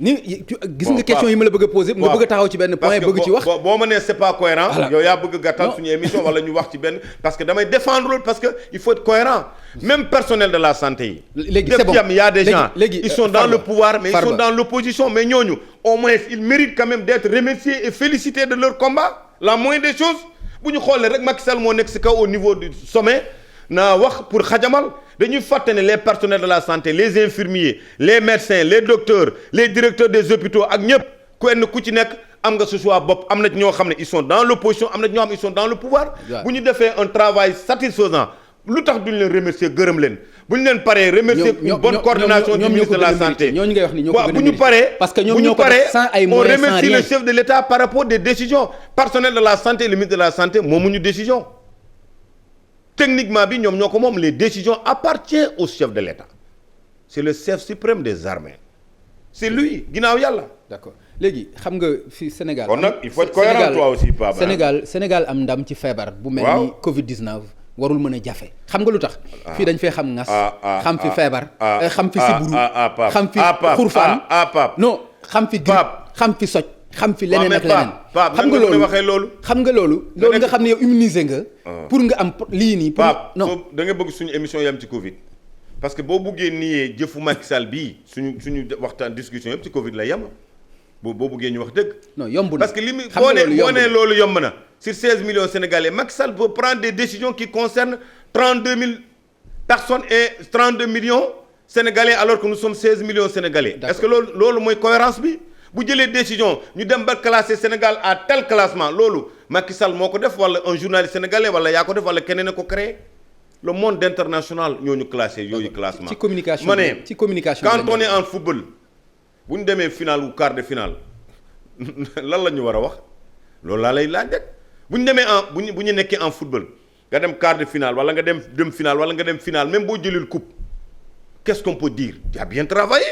gis nga question yi ma la bëgg a poser nga bëgg a taxaw ci benn point bëgg ci wax boo ma nee c'est pas cohérent yow yaa bëgg gàttal suñu émission wala ñu wax ci benn parce que damay défendre loolu parce que il faut être cohérent même personnel de la santé yi léegi c'est bon il y a des gens ils sont dans le pouvoir mais ils sont dans l'opposition mais ñooñu au moins ils méritent quand même d'être remerciés et félicités de leur combat la moindre des choses bu ñu xoolee rek Macky Sall moo nekk ci kaw au niveau du sommet naa wax pour xajamal dañuy fàtte ne les personnels de la santé les infirmiers les médecins les docteurs les directeurs des hôpitaux ak ñëpp kenn ku ci nekk am nga ce choix bopp am na ñoo xam ne ils sont dans l'opposition am na ñoo xam ne ils sont dans le pouvoir bu ñu defee un travail satisfaisant lu tax duñu leen remercier gërëm leen bu ñu leen paree remercier une bonne coordination du ministre de la santé ñooñu ngay wax ni ñoo ko gën a bu ñu paree parce que ñoom ñoo ko def sans ay moyens sans rien on remercie le chef de l'État par rapport des décisions personnel de la santé et le ministre de la santé moomuñu décision techniquement bi ñoom ñoo ko moom les décisions appartiennent au chef de l'État c'est le chef suprême des armées c'est lui ginnaaw yàlla. d'accord léegi xam nga fi Sénégal. kon nag il faut être cohérent toi aussi Pape. Sénégal am ndam ci feebar. bu mel ni Covid 19 warul mën a jafe. xam nga lu tax. fii dañ fee xam ngas. xam fi feebar. xam fi siburu. xam fi xurfaan. non xam fi grippe xam fi soj. xam fi leneen ak leneen xam nga loolu waxee loolu xam nga loolu nga xam ne yow immunisé nga pour nga am lii nii pour non da nga bëgg suñu émission yam ci Covid parce que boo buggee niyee jëfu Macky Sall bii suñu waxtaan discussion yëpp ci Covid la yem boo buggee ñu wax dëgg non yomb na parce que li mu boo nee loolu yomb na sur 16 millions Sénégalais Macky Sall peut prendre des décisions qui concernent 32 000 personnes et 32 millions Sénégalais alors que nous sommes 16 millions Sénégalais est-ce que loolu mooy cohérence bi bu jëlee décision ñu dem ba classer Sénégal à tel classement loolu Macky Sall moo ko def wala un journaliste sénégalais wala yaa ko def wala keneen a ko créé le monde international ñoo ñu classé yooyu classement. ci communication ma ne ci communication quand on est en football bu ñu demee finale ou quart de finale lan la ñu war a wax loolu laa lay laaj rek bu ñu demee bu ñu nekkee en football nga dem quart de finale wala nga dem finale wala nga dem finale même boo jëlul coupe qu'est-ce qu'on peut dire tu as bien travaillé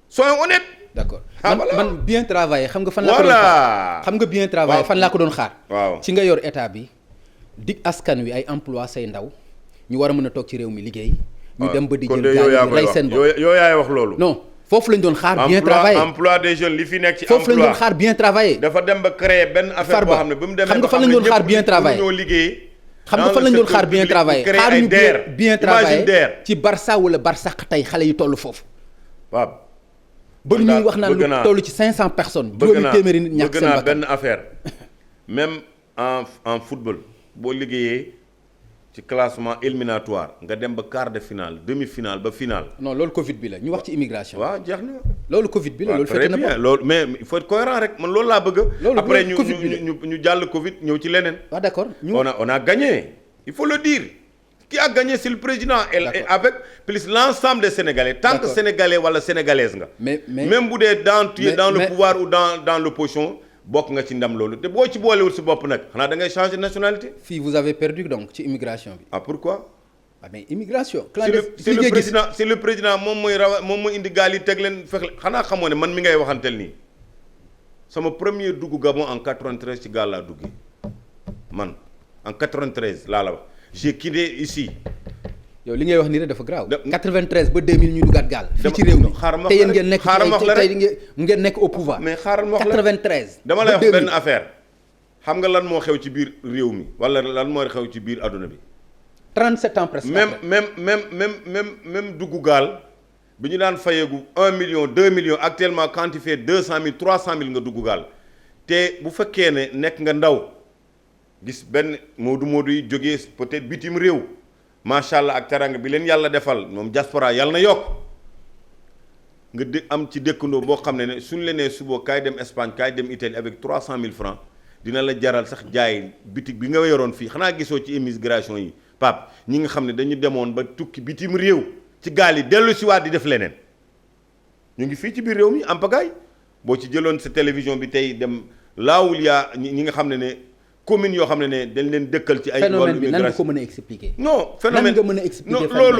soyons honnêtes. d'accord man bien travaillé xam nga fan laa ko doon xaar xam nga bien travaillé fan laa ko doon xaar waaw ci nga yor état bi dig askan wi ay emploi say ndaw ñu war a mën a toog ci réew mi liggéey ñu dem ba di jël gaal rey seen bopp yow yaay wax loolu non foofu lañ doon xaar bien travaillé emploi des jeunes li fi nekk ci foofu lañ doon xaar bien travaillé dafa dem ba créer benn affaire boo xam ne ba mu demee xam nga fan lañ doon xaar bien travaillé ñoo liggéey xam nga fan lañ doon xaar bien travaillé xaar ñu bien travaillé ci Barça wala Barsaq tey xale yi toll foofu waaw ba ñuy wax naan lu toll ci 500 personnes. juróomi téeméeri nit ñàkk seen bakkan benn affaire même en football boo liggéeyee ci classement éliminatoire nga dem ba quart de finale demi-finale ba finale. non loolu Covid bi la ñu wax ci immigration. waaw jeex na. loolu Covid bi la loolu fekk na bien loolu mais il faut être cohérent rek man loolu laa bëgg. loolu après ñu jàll Covid ñëw ci leneen. waaw d'accord on a gagné il faut le dire. Qui a gagné c'est le président et avec plus l'ensemble des Sénégalais tant que Sénégalais wala sénégalaise nga même bu dee tu es dans le pouvoir ou dans l'opposition bokk nga ci ndam loolu te boo ci boolewul si bopp nag xanaa da ngay changer nationalité. fii vous avez perdu donc ci immigration bi. ah pourquoi. ah mais immigration. c'est le président moom mooy indi gaal yi teg leen fexe xanaa xamoo ne man mi ngay waxanteel nii sama premier dugg Gabon en 93 ci gaal laa duggee man en 93 laa la wax. j'ai quitté ici. yow li ngay wax nii rek dafa grave. 93 ba 2000 ñu duggaat gaal. fii ci réew mi te yéen ngeen nekk tey ngeen nekk au pouvoir. mais xaaral ma wax la 93. dama lay wax benn affaire xam nga lan moo xew ci biir réew mi wala lan moo xew ci biir adduna bi. 37 ans presque. même duggu gaal bi ñu daan fayeegu 1 million 2 millions actuellement quand tu fais 200 000 300 000 nga dugg gaal te bu fekkee ne nekk nga ndaw. gis benn moodu yi jógee peut-être bitim réew macha allah ak teranga bi leen yàlla defal moom diaspora yàlla na yokk nga am ci dëkkandoo boo xam ne suñ la nee suba kaay dem Espagne kaay dem Italie avec 300 000 francs dina la jaral sax jaay bitig bi nga yoroon fii xanaa gisoo ci immigration yi Pape ñi nga xam ne dañu demoon ba tukki bitim réew ci gaal yi dellu si waat di def leneen ñu ngi fii ci biir réew mi am pagaay boo ci jëloon sa télévision bi tey dem laawul yaa ñi nga xam ne communes yoo xam ne dañ leen dëkkal ci ay. phénomène bi nan nga ko mën a expliquer. non phénomène nan nga mën a expliquer non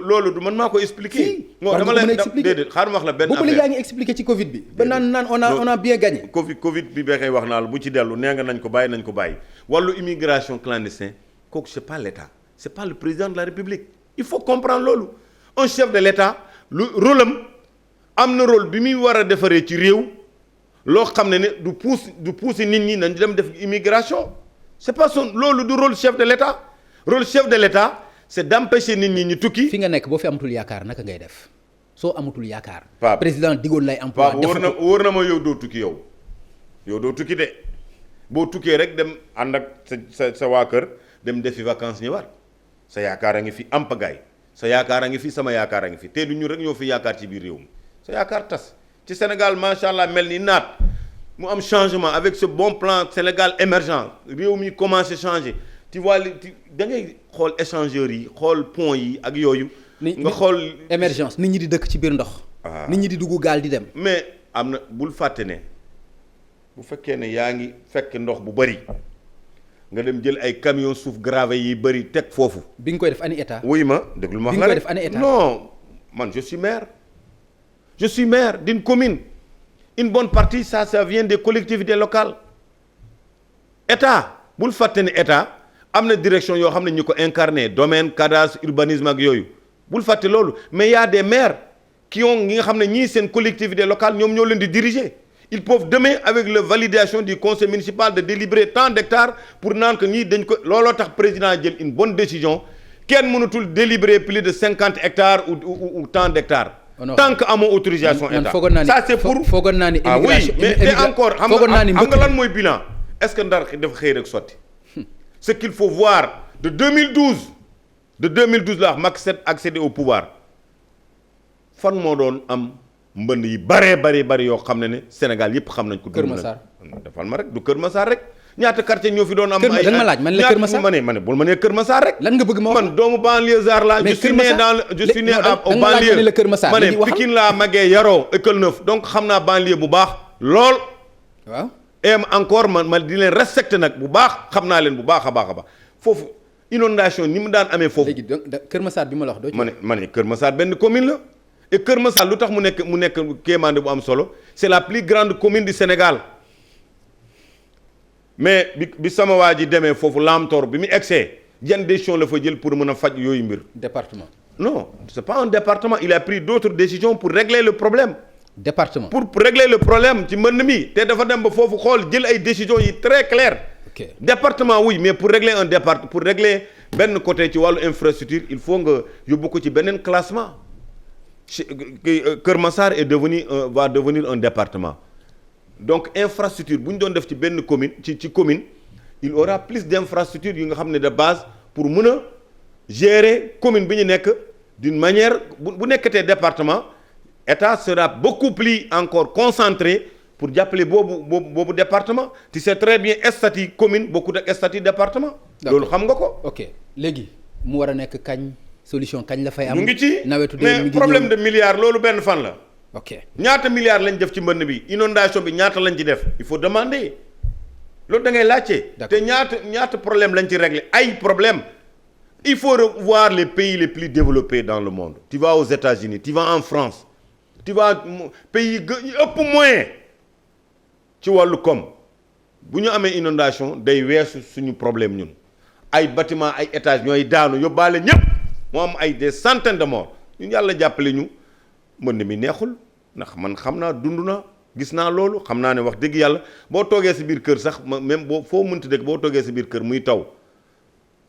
loolu du man maa ko expliquer. si non dama leen déedéet xaaral ma wax la benn affaire boobu yaa ngi expliquer ci Covid bi. ba naan on a bien gagné. Covid bi ba koy wax naa la bu ci dellu nee nga nañ ko bàyyi wàllu immigration clandestine kooku c'est pas l'État c'est pas le président de la République il faut comprendre loolu un chef de l'État lu rôle am na rôle bi muy war a defaree ci réew. loo xam ne du pousser nit ñi nañ dem def immigration c'est pas son loolu du rôle chef de l'État c'est d'empêcher nit ñi ñu tukki. fi nga nekk boo fi amatul yaakaar naka ngay def soo amatul yaakaar. président digoon lay emploi. wóor na ma yow doo tukki yow doo tukki de boo tukkee rek dem ànd ak sa waa kër dem defi vacances ñëwaat sa yaakaar a ngi fi ampagaay sa yaakaar a ngi fi sama yaakaar a ngi fi te du ñu rek ñoo fi yaakaar ci biir réew mi sa yaakaar tas. ci Sénégal macha allah mel ni naat mu am changement avec ce bon plan Sénégal émergent réew mi commencé changer tu vois da ngay xool échangeurs yi xool pont yi ak yooyu. nga xool émergence nit ñi di dëkk ci biir ndox. nit ñi di dugg gaal di dem. mais am na bul fàtte ne bu fekkee ne yaa ngi fekk ndox bu bari nga dem jël ay camions suuf gravé yi bari teg foofu. bi nga koy def ani état. wuy ma déglu ma wax la bi nga koy def ani état. non man je suis maire d'une commune une bonne partie ça vient des collectivités locales état bul fàtte ne état am na direction yoo xam ne ñu ko incarné domaine cadastre urbanisme ak yooyu bul fàtte loolu mais y a des maires qui ont ñi nga xam ne ñii seen collectivité locale ñoom ñoo leen di diriger ils peuvent demain avec la validation du conseil municipal de délibérer tant d'hectares pour naan que ñii dañ ko looloo tax président jël une bonne décision kenn mënatul délibérer plus de 50 hectares ou tant d'hectares. tant que amoo autorisation état ça c'est pour foogoon naa ni ah oui mais te encore xam nga lan mooy bilan est-ce que Ndar dafa xëy rek sotti ce qu'il faut voir de 2012 la wax Macky Sall accédé au pouvoir fan moo doon am mbënd yi bari yoo xam ne Sénégal yëpp xam nañ ko. Kër Massar defal ma rek du Kër Massar rek ñaata quartier ñoo fi doon am. ay ma laaj man la Kër Massar ma ne bul ma nee Kër Massar rek. lan nga bëgg ma wax man doomu banlieusard laa. je suis né au banlieue ma ne Pikine laa màggee yaroo école 9 donc xam naa banlieue bu baax lool. waaw et encore ma di leen respecté nag bu baax xam naa leen bu baax a baax foofu inondation ni mu daan amee foofu. léegi donc Kër Massar bi ma la wax doo ci. ma ne Kër Massar benn commune la et Kër Massar lu tax mu nekk kéemaande bu am solo c'est la plus grande commune du Sénégal. mais bi sama waa ji demee foofu Lamtor bi mu egsee yan décision la fa jël pour mën a faj yooyu mbir. département. non c'est pas un département il a pris d'autres décisions pour régler le problème. département pour régler le problème ci mbënn mi te dafa dem ba foofu xool jël ay décisions yi très claires. ok département oui mais pour régler pour régler benn côté ci wàllu infrastructure il faut nga yóbbu ko ci beneen classement Kër Massar va devenir un département. donc infrastructure bu ñu doon def ci benn commune ci commune il aura plus d'infrastructures yu nga xam ne de base pour mën a gérer commune bi ñu nekk d'une manière bu nekkatee département état sera beaucoup plus encore concentré pour jàppale boobu département tu sais très bien statut commune bokkut ak statut département. loolu xam nga ko. ok léegi mu war a nekk kañ solution kañ la fay am. mu ngi ci nawetu mais problème de milliards loolu benn fan la. ok ñaata milliards lañ def ci mbënn bi inondation bi ñaata lañ ci def il faut demander loolu da ngay laajte. te ñaata problème lañ ci régler ay problème il faut revoir les pays les plus développés dans le monde tu vas aux États-Unis tu vas en France tu vas pays yi ëpp moyen ci wàllu koom bu ñu amee inondation day weesu suñu problème ñun ay bâtiment ay étages ñooy daanu yóbbaale ñëpp moo am ay des centaines de morts ñun yàlla jàppale ñu mbënd mi neexul ndax man xam naa dund na gis naa loolu xam naa ne wax dëgg yàlla boo toogee si biir kër sax même boo foo mënti dëkk boo toogee si biir kër muy taw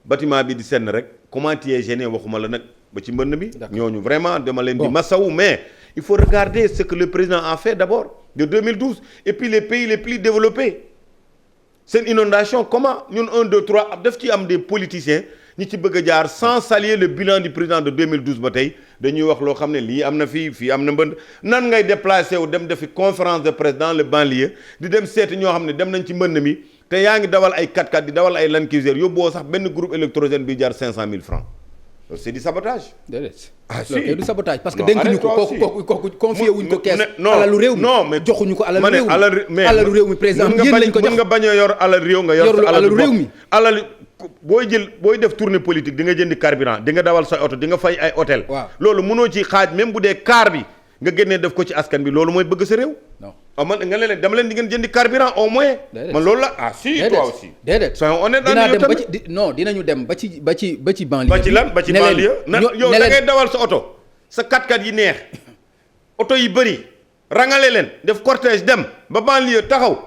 bâtiment bi di senn rek comment tu es gêné waxuma la nag ba ci mbënd bi ñooñu vraiment dama leen di masawu mais il faut regarder ce que le président a fait d'abord de 2012 et puis les pays les plus développés seen inondation comment ñun 1 2 3 daf ci am des politiciens ñi ci bëgg a jaar sans saluer le bilan du président de 2012 ba tey dañuy wax loo xam ne lii am na fii am na mbënd nan ngay déplacé wu dem defi conférence de presse dans le banlieue di dem seeti ñoo xam ne dem nañ ci mbënd mi te yaa ngi dawal ay 4x4 di dawal ay Land Cruiser yóbbuwoo sax benn groupe électrogène bi jaar 500 000 francs c'est du sabotage. déedéet. Ah si loolu du sabotage parce que non, dénkuñu ko arrête-toi kooku confié wuñ ko kees. non alalu réew mi non mais joxuñu ko alalu ma ne réew mi mais alalu réew mi président yéen lañ ko jox mën nga bañ a yor alal réew nga yor sa alalu réew mi alal booy def tournée politique di nga jëndi carburant di nga dawal sa oto di nga fay ay hôtel. waaw loolu mënoo ci xaaj même bu dee car bi nga génnee def ko ci askan bi loolu mooy bëgg sa réew. non man nga leen dama leen di ngeen jëndi carburant au moins. man loolu la si toi aussi. déedéet soyons honnêtes dinaa dem ba ci non dinañu dem ba ci banlieue. ba ci lan ba ci banlieue yow da ngay dawal sa oto sa 4x4 yi neex oto yi bëri rangale leen def cortège dem ba banlieue taxaw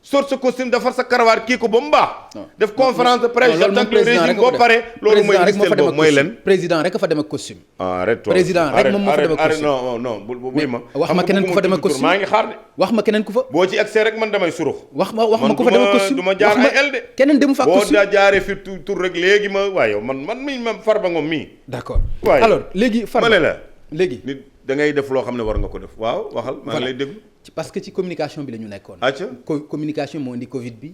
sort sa costume defar sa karawaar kii ko ba mu baax. def conférence de presse j'attends le régime boo paree. loolu mooy ministère boobu mooy leen président rek fa dem ak costume. arrête-toi président rek moom moo fa dem ak costume. non buy ma. wax ma keneen ku fa dem ak costume maa ngi xaar de. wax ma keneen ku fa. boo ci accès rek man damay surux. wax ma ku fa dem ak costume du ma jaar ay el de. keneen demu fa ak costume boo daa jaaree fi tur rek léegi ma waaye yow man mii ma Farba Ngom mii. d'accord waaye alors léegi Farba ma ne la léegi nit da ngay def loo xam ne war nga ko def waaw waxal maa ngi lay déglu. parce que ci communication bi la ñu nekkoon. communication moo indi Covid bi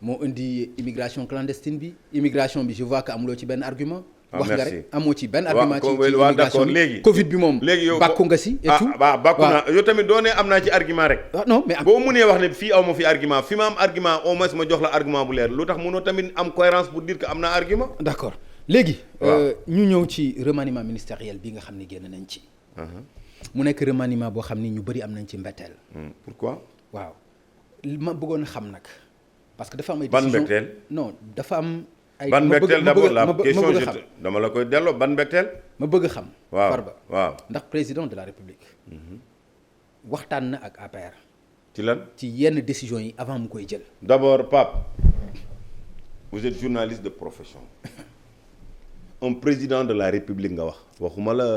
moo indi immigration clandestine bi immigration bi je vois que amuloo ci benn argument. wax nga rek amoo ci benn argument. ci immigration bi léegi Covid bi moom. léegi yow bàkku nga si et tout. bàkku naa yow tamit doo ne am naa ci argument rek. non mais boo mënee wax ne fii aw ma fi argument fi ma am argument au moins ma jox la argument bu leer lu tax mënoo tamit am cohérence pour dire que am naa argument. d'accord léegi. ñu ñëw ci remaniement ministériel bi nga xam ne génn nañ ci. mu nekk remaniement boo xam ni ñu bëri am nañ ci mbetteel. pourquoi. waaw ma bëggoon xam nag parce que dafa am ay. ban décision mbetteel non dafa am. ay ban mbetteel d'abord la question bëgg xam dama la koy delloo ban mbetteel. ma bëgg xam. waaw Farba waaw ndax président de la république. waxtaan na ak APR. ci lan ci yenn décisions yi avant mu koy jël. d'abord Pape vous êtes journaliste de profession. un président de la république nga waxuma la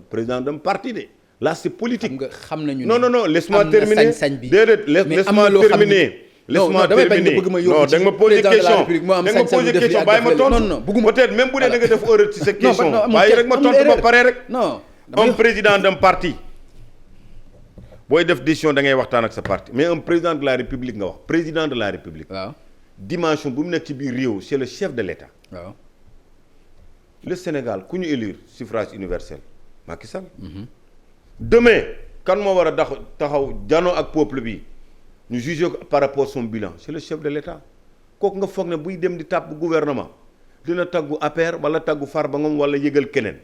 président d'un parti de. là c'est politique. xam nañu non laisse-moi terminer sañ-sañ bi déedéet laisse-moi terminer. laisse-moi terminer non da nga ma poser question da nga ma poser question bàyyi ma tontu peut-être même bu dee da nga def erreur ci sa question bàyyi rek ma tontu ba pare rek. non un président d'un parti booy def décision da ngay waxtaan ak sa parti mais un président de la république nga wax président de la république. waaw dimension bu mu nekk ci biir réew c'est le chef de l'État. waaw le Sénégal ku ñu élire suffrage universel Macky Sall. demain kan moo war a taxaw janoo ak peuple bi ñu juger ko par rapport son bilan c'est le chef de l'État kooku nga foog ne buy dem di tàbb gouvernement dina taggu APR wala taggu Farba Ngom wala yëgal keneen.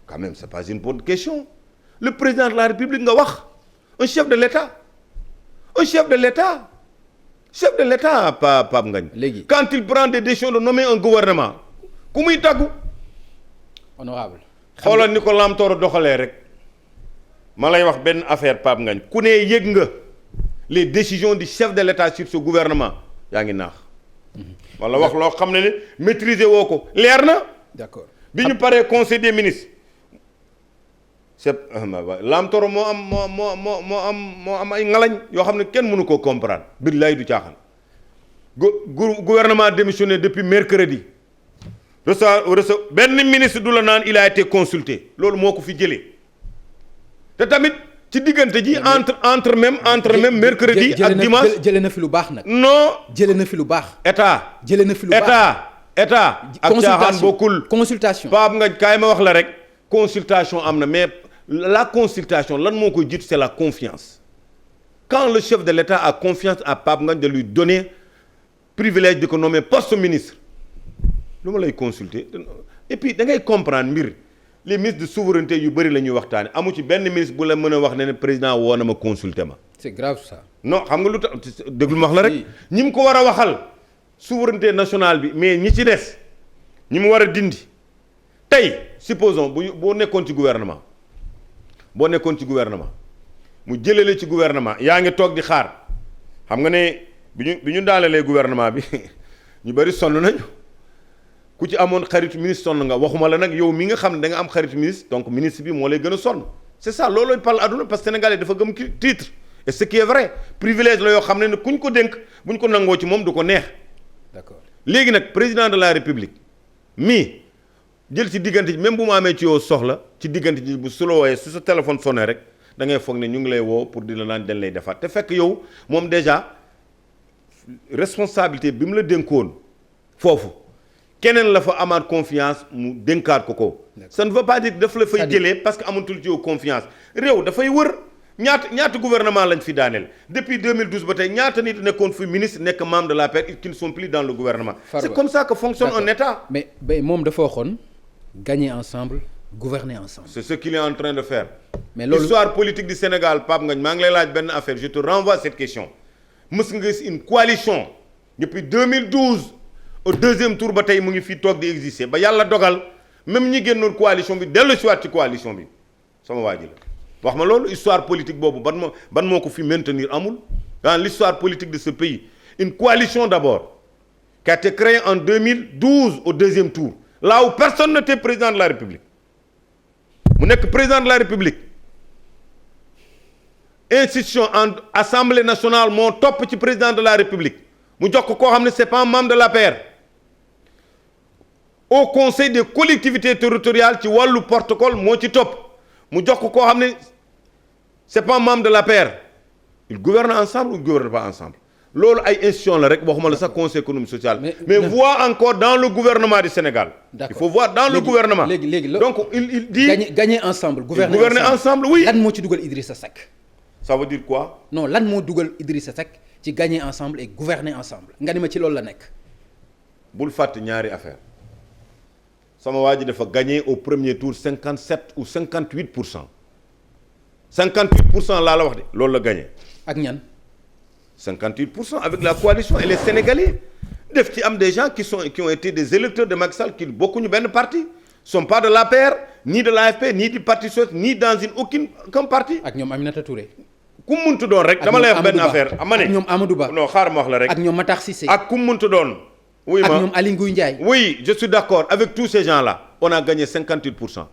quand même c'est pas une bonne question le président de la République nga wax un chef de l'État chef de l'État Pape Ngagne. léegi quand il prend des décisions de nommer un gouvernement ku muy taggu. honorable xoolal ni ko Lam Tooro doxalee rek. ma lay wax benn affaire Pape Ngagne ku ne yëg nga les décisions du chef de l'État sur ce gouvernement yaa ngi naax wala wax loo xam ne maîtriser woo ko leer na. d'accord bi ñu paree conseil des ministres c'est Lam Tooro moo am ay ngalañ yoo xam ne kenn mënu koo comprendre billaay du caaxaan gouvernement démissionné depuis mercredi benn ministre du la naan il a été consulté loolu moo ko fi jëlee. te tamit ci diggante ji entre même mercredi ak dimanche jëlee na fi lu baax nag. non jëlee na fi lu baax. état jëlee na fi lu baax état ak caaxaan bokkul. consultation Pape nga kaay ma wax la rek consultation am na mais la consultation lan moo koy jiitu c'est la confiance quand le chef de l'État a confiance à Pape Ngagne de lui donner privilège de ko nommer poste ministre lu ma lay consulter et puis da ngay comprendre mbir. les ministres de souveraineté yu bëri la ñuy waxtaane amu ci benn ministre bu la mën a wax ne président woo na ma consulter ma. c'est grave ça. non xam nga lu tax déglu ma wax la rek. ñi mu ko war a waxal souveraineté nationale bi mais ñi ci des ñi mu war a dindi tey supposons boo nekkoon ci gouvernement mu jëlee la ci gouvernement yaa ngi toog di xaar xam nga ne bi ñu daalalee gouvernement bi ñu bëri sonn nañu. ku ci amoon xaritu ministre sonn nga waxuma la nag yow mi nga xam ne da nga am xaritu ministre donc ministre bi moo lay gën a sonn c'est ça loolooy pal àdduna parce que sénégalais dafa gëm titre et ce qui est vrai privilège la yoo xam ne kuñ ko dénk buñ ko nangoo ci moom du ko neex. d'accord léegi nag président de la république mi jël ci diggante ji même bu mu amee ci yow soxla ci diggante ji bu su la wooyee su sa téléphone sonné rek da ngay foog ne ñu ngi lay woo pour di la naan dañ lay defaat te fekk yow moom déjà responsabilité bi mu la dénkoon foofu. keneen la fa amaat confiance mu dénkaat ko. ça ne veut pas dire daf la fay jëlee parce que amatul ci yow confiance réew dafay wër ñaata gouvernement lañ fi daaneel depuis 2012 ba tey ñaata nit nekkoon fi ministre nekk membre de l'APR qui ne sont plus dans le gouvernement. c'est comme ça que fonctionne un État. mais moom dafa waxoon gagner ensemble gouverner ensemble. c'est ce qu'il est en train de faire. mais loolu l'histoire politique du Sénégal Pape Ngagne maa ngi lay laaj benn affaire je te renvoie cette question mës nga gis une coalition depuis 2012 au deuxième tour ba tey mu ngi fii toog di exister ba yàlla dogal même ñi génnoon coalition bi dellu si waat ci coalition bi sama waa ji la wax ma loolu histoire politique boobu ban moo ko fi maintenir amul dans l'histoire politique de ce pays une coalition d'abord qui a été créée en 2012 au deuxième tour là où personne n'était président de la République mu nekk président de la République institution en assemblée nationale moo topp ci président de la République mu jox ko koo xam ne c'est pas un membre de l'APR au conseil des collectivités territoriales ci wàllu protocole moo ci topp mu jox ko koo xam ne c'est pas un membre de l'APR ils gouvernent ensemble ou ils gouvernent pas ensemble loolu ay institution la rek waxuma la sax conseil économique social mais voir encore dans le gouvernement du Sénégal il faut voir dans le gouvernement donc il dit gagner ensemble gouverner ensemble oui lan moo ci dugal Idrissa Seck ça veut dire quoi non lan moo dugal Idrissa Seck ci gagner ensemble et gouverner ensemble nga ni ma ci loolu la nekk bul fàtte ñaari affaire sama waa ji dafa gagné au premier tour 57 ou 58% 58% laa la wax de loolu la gagné. ak ñan. 58% avec la coalition et les Sénégalais def ci am des gens qui ont été des électeurs de Macky Sall qui bokkuñu benn parti sont pas de l'APR ni de l'AFP ni du parti socialiste ni dans aucun parti. ak ñoom Aminata Touré. ku mu munti doon rek. dama lay wax benn affaire ama ne ak ñoom Amadou Ba. non xaaral ma wax la rek. ak ñoom Matar Cissé. ak ku mu munti doon. oui ak ñoom Aly Ngouille Ndiaye. oui je suis d'accord avec tous ces gens-là on a gagné 58%.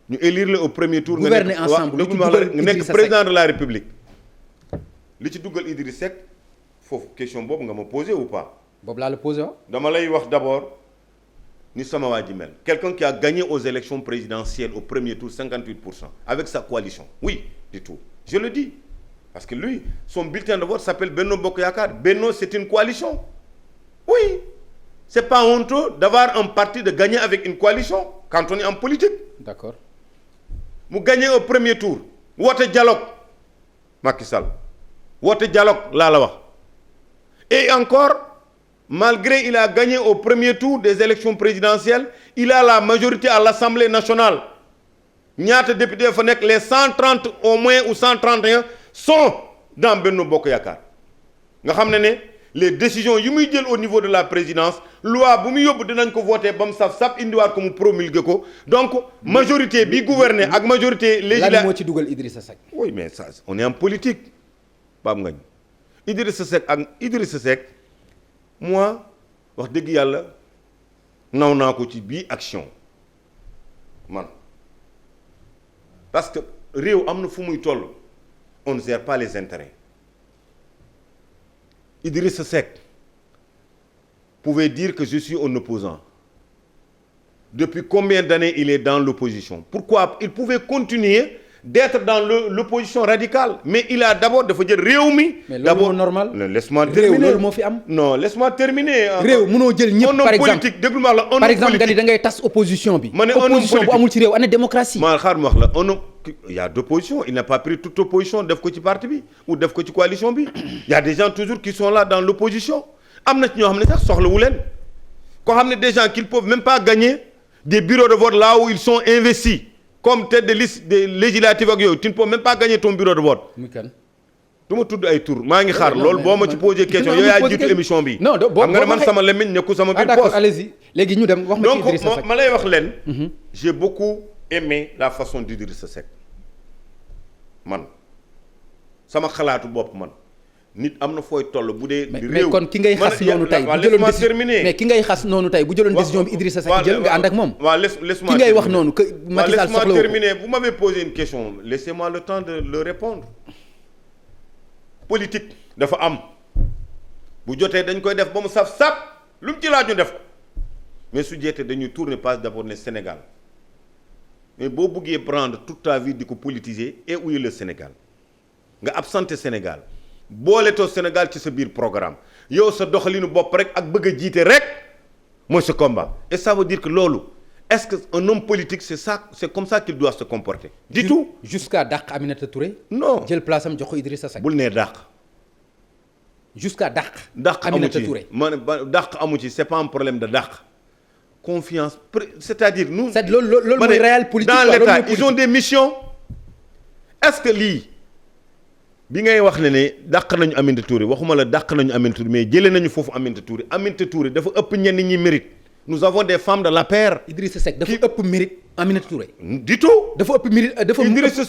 ñu élire la au premier tour. gouverner ensemble nga nekk président de la République. li ci duggal Idriss Seck foofu question boobu nga ma posé ou pas. boobu laa la posé waaw. dama lay wax d'abord ni sama waa ji mel. quelqu'un qui a gagné aux élections présidentielles au premier tour 58% avec sa coalition oui du tout je le dis parce que lui son bulletin de vote s'appelle Benno Bokk Yaakaar Benno c'est une coalition oui c'est pas honteux d'avoir un parti de gagner avec une coalition quand on est en politique. d'accord. mu gagné au premier tour woote dialogue Macky Sall woote dialogue laa la wax et encore malgré il a gagné au premier tour des élections présidentielles il a la majorité à l'Assemblée nationale ñaata député fa nekk les 130 au moins ou 131 sont dans Benno Bokk Yaakaar nga xam ne les décisions yu muy jël au niveau de la présidence loi bu mu yóbbu dinañ ko voter ba mu saf indiwaat ko mu promulguer ko donc majorité bi gouverner ak majorité législative lan moo ci dugal Idrissa Seck. oui mais ça on est en politique Pape Ngagne Idrissa Seck moi wax dëgg yàlla naw naa ko ci bii action man parce que réew am na fu muy toll on ne gère pas les intérêts Idrissa Seck pouvait dire que je suis un opposant depuis combien d'années il est dans l'opposition pourquoi il pouvait continuer d'être dans l'opposition radicale mais il a d'abord dafa jël réew mi. mais loolu moo normal. laisse-moi terminer réew loolu moo fi am. non laisse-moi terminer. réew mënoo jël ñëpp par exemple politique déglu ma la un par exemple nga ni da ngay tas opposition bi. ma ne opposition bu amul ci réew ana démocratie. maa xaar ma wax la un homme il y a d'opposition il n'a pas pris toute opposition def ko ci parti bi ou def ko ci coalition bi il y a des gens toujours qui sont là dans l'opposition am na ci ñoo xam ne sax soxlawu leen koo xam ne des gens qui ne peuvent même pas gagner des bureaux de vote là où ils sont investis. comme tête de liste des législatives ak yooyu tu ne peux même pas gagner ton bureau de vote. muy kan. du ma tudd ay tur maa ngi xaar loolu boo ma ci posé question yooyu yaa jiitu émission bi. non boo xam nga ne man sama lemiñ nekku sama biir poche. d'accord allez-y léegi ñu dem wax ma ci Idrissa Seck donc ma lay wax leen. j'ai beaucoup aimé la façon d'Idrissa Seck man sama xalaatu bopp man nit am na fooy toll bu dee. réew mais kon ki ngay xas noonu tey bu jëloon décision mais ki ngay xas noonu tey bu jëloon décision bi Idrissa Seck jël nga ànd ak moom. waaw laisse-moi ki ngay wax noonu que Macky Sall soxla laisse-moi terminer vous m'avez posé une question laissez-moi le temps de le répondre politique dafa am bu jotee dañ koy def ba mu saf lu mu ci laaj ñu def ko mais su jeetee dañuy tourner page d'abord ne Sénégal mais boo buggee prendre toute ta vie di ko politiser et où est le Sénégal nga absenté Sénégal. booletoo Sénégal ci sa biir programme yow sa doxalinu bopp rek ak bëgg a jiite rek mooy ce combat et ça veut dire que loolu est-ce que un homme politique c'est comme ça qu'il doit se comporter. du tout jusqu'à dàq Aminata Touré. non jël place am jox ko Idrissa Seck. bul nee dàq. jusqu'à dàq. Aminata Touré ma ne dàq amu ci c'est pas un problème de dàq. confiance c'est-à-dire nous. c'est loolu mooy réel politique dans l'État ils ont des missions. est-ce que lii bi ngay wax ne dàq nañu Aminata Touré waxuma la dàq nañu Aminata Touré mais jëlee nañu foofu Aminata Touré dafa ëpp ñenn ñi mérite. nous avons des femmes de l'APR. Idrissa Seck dafa ëpp mérite Aminata Touré. du tout. dafa ëpp mérite dafa. Idrissa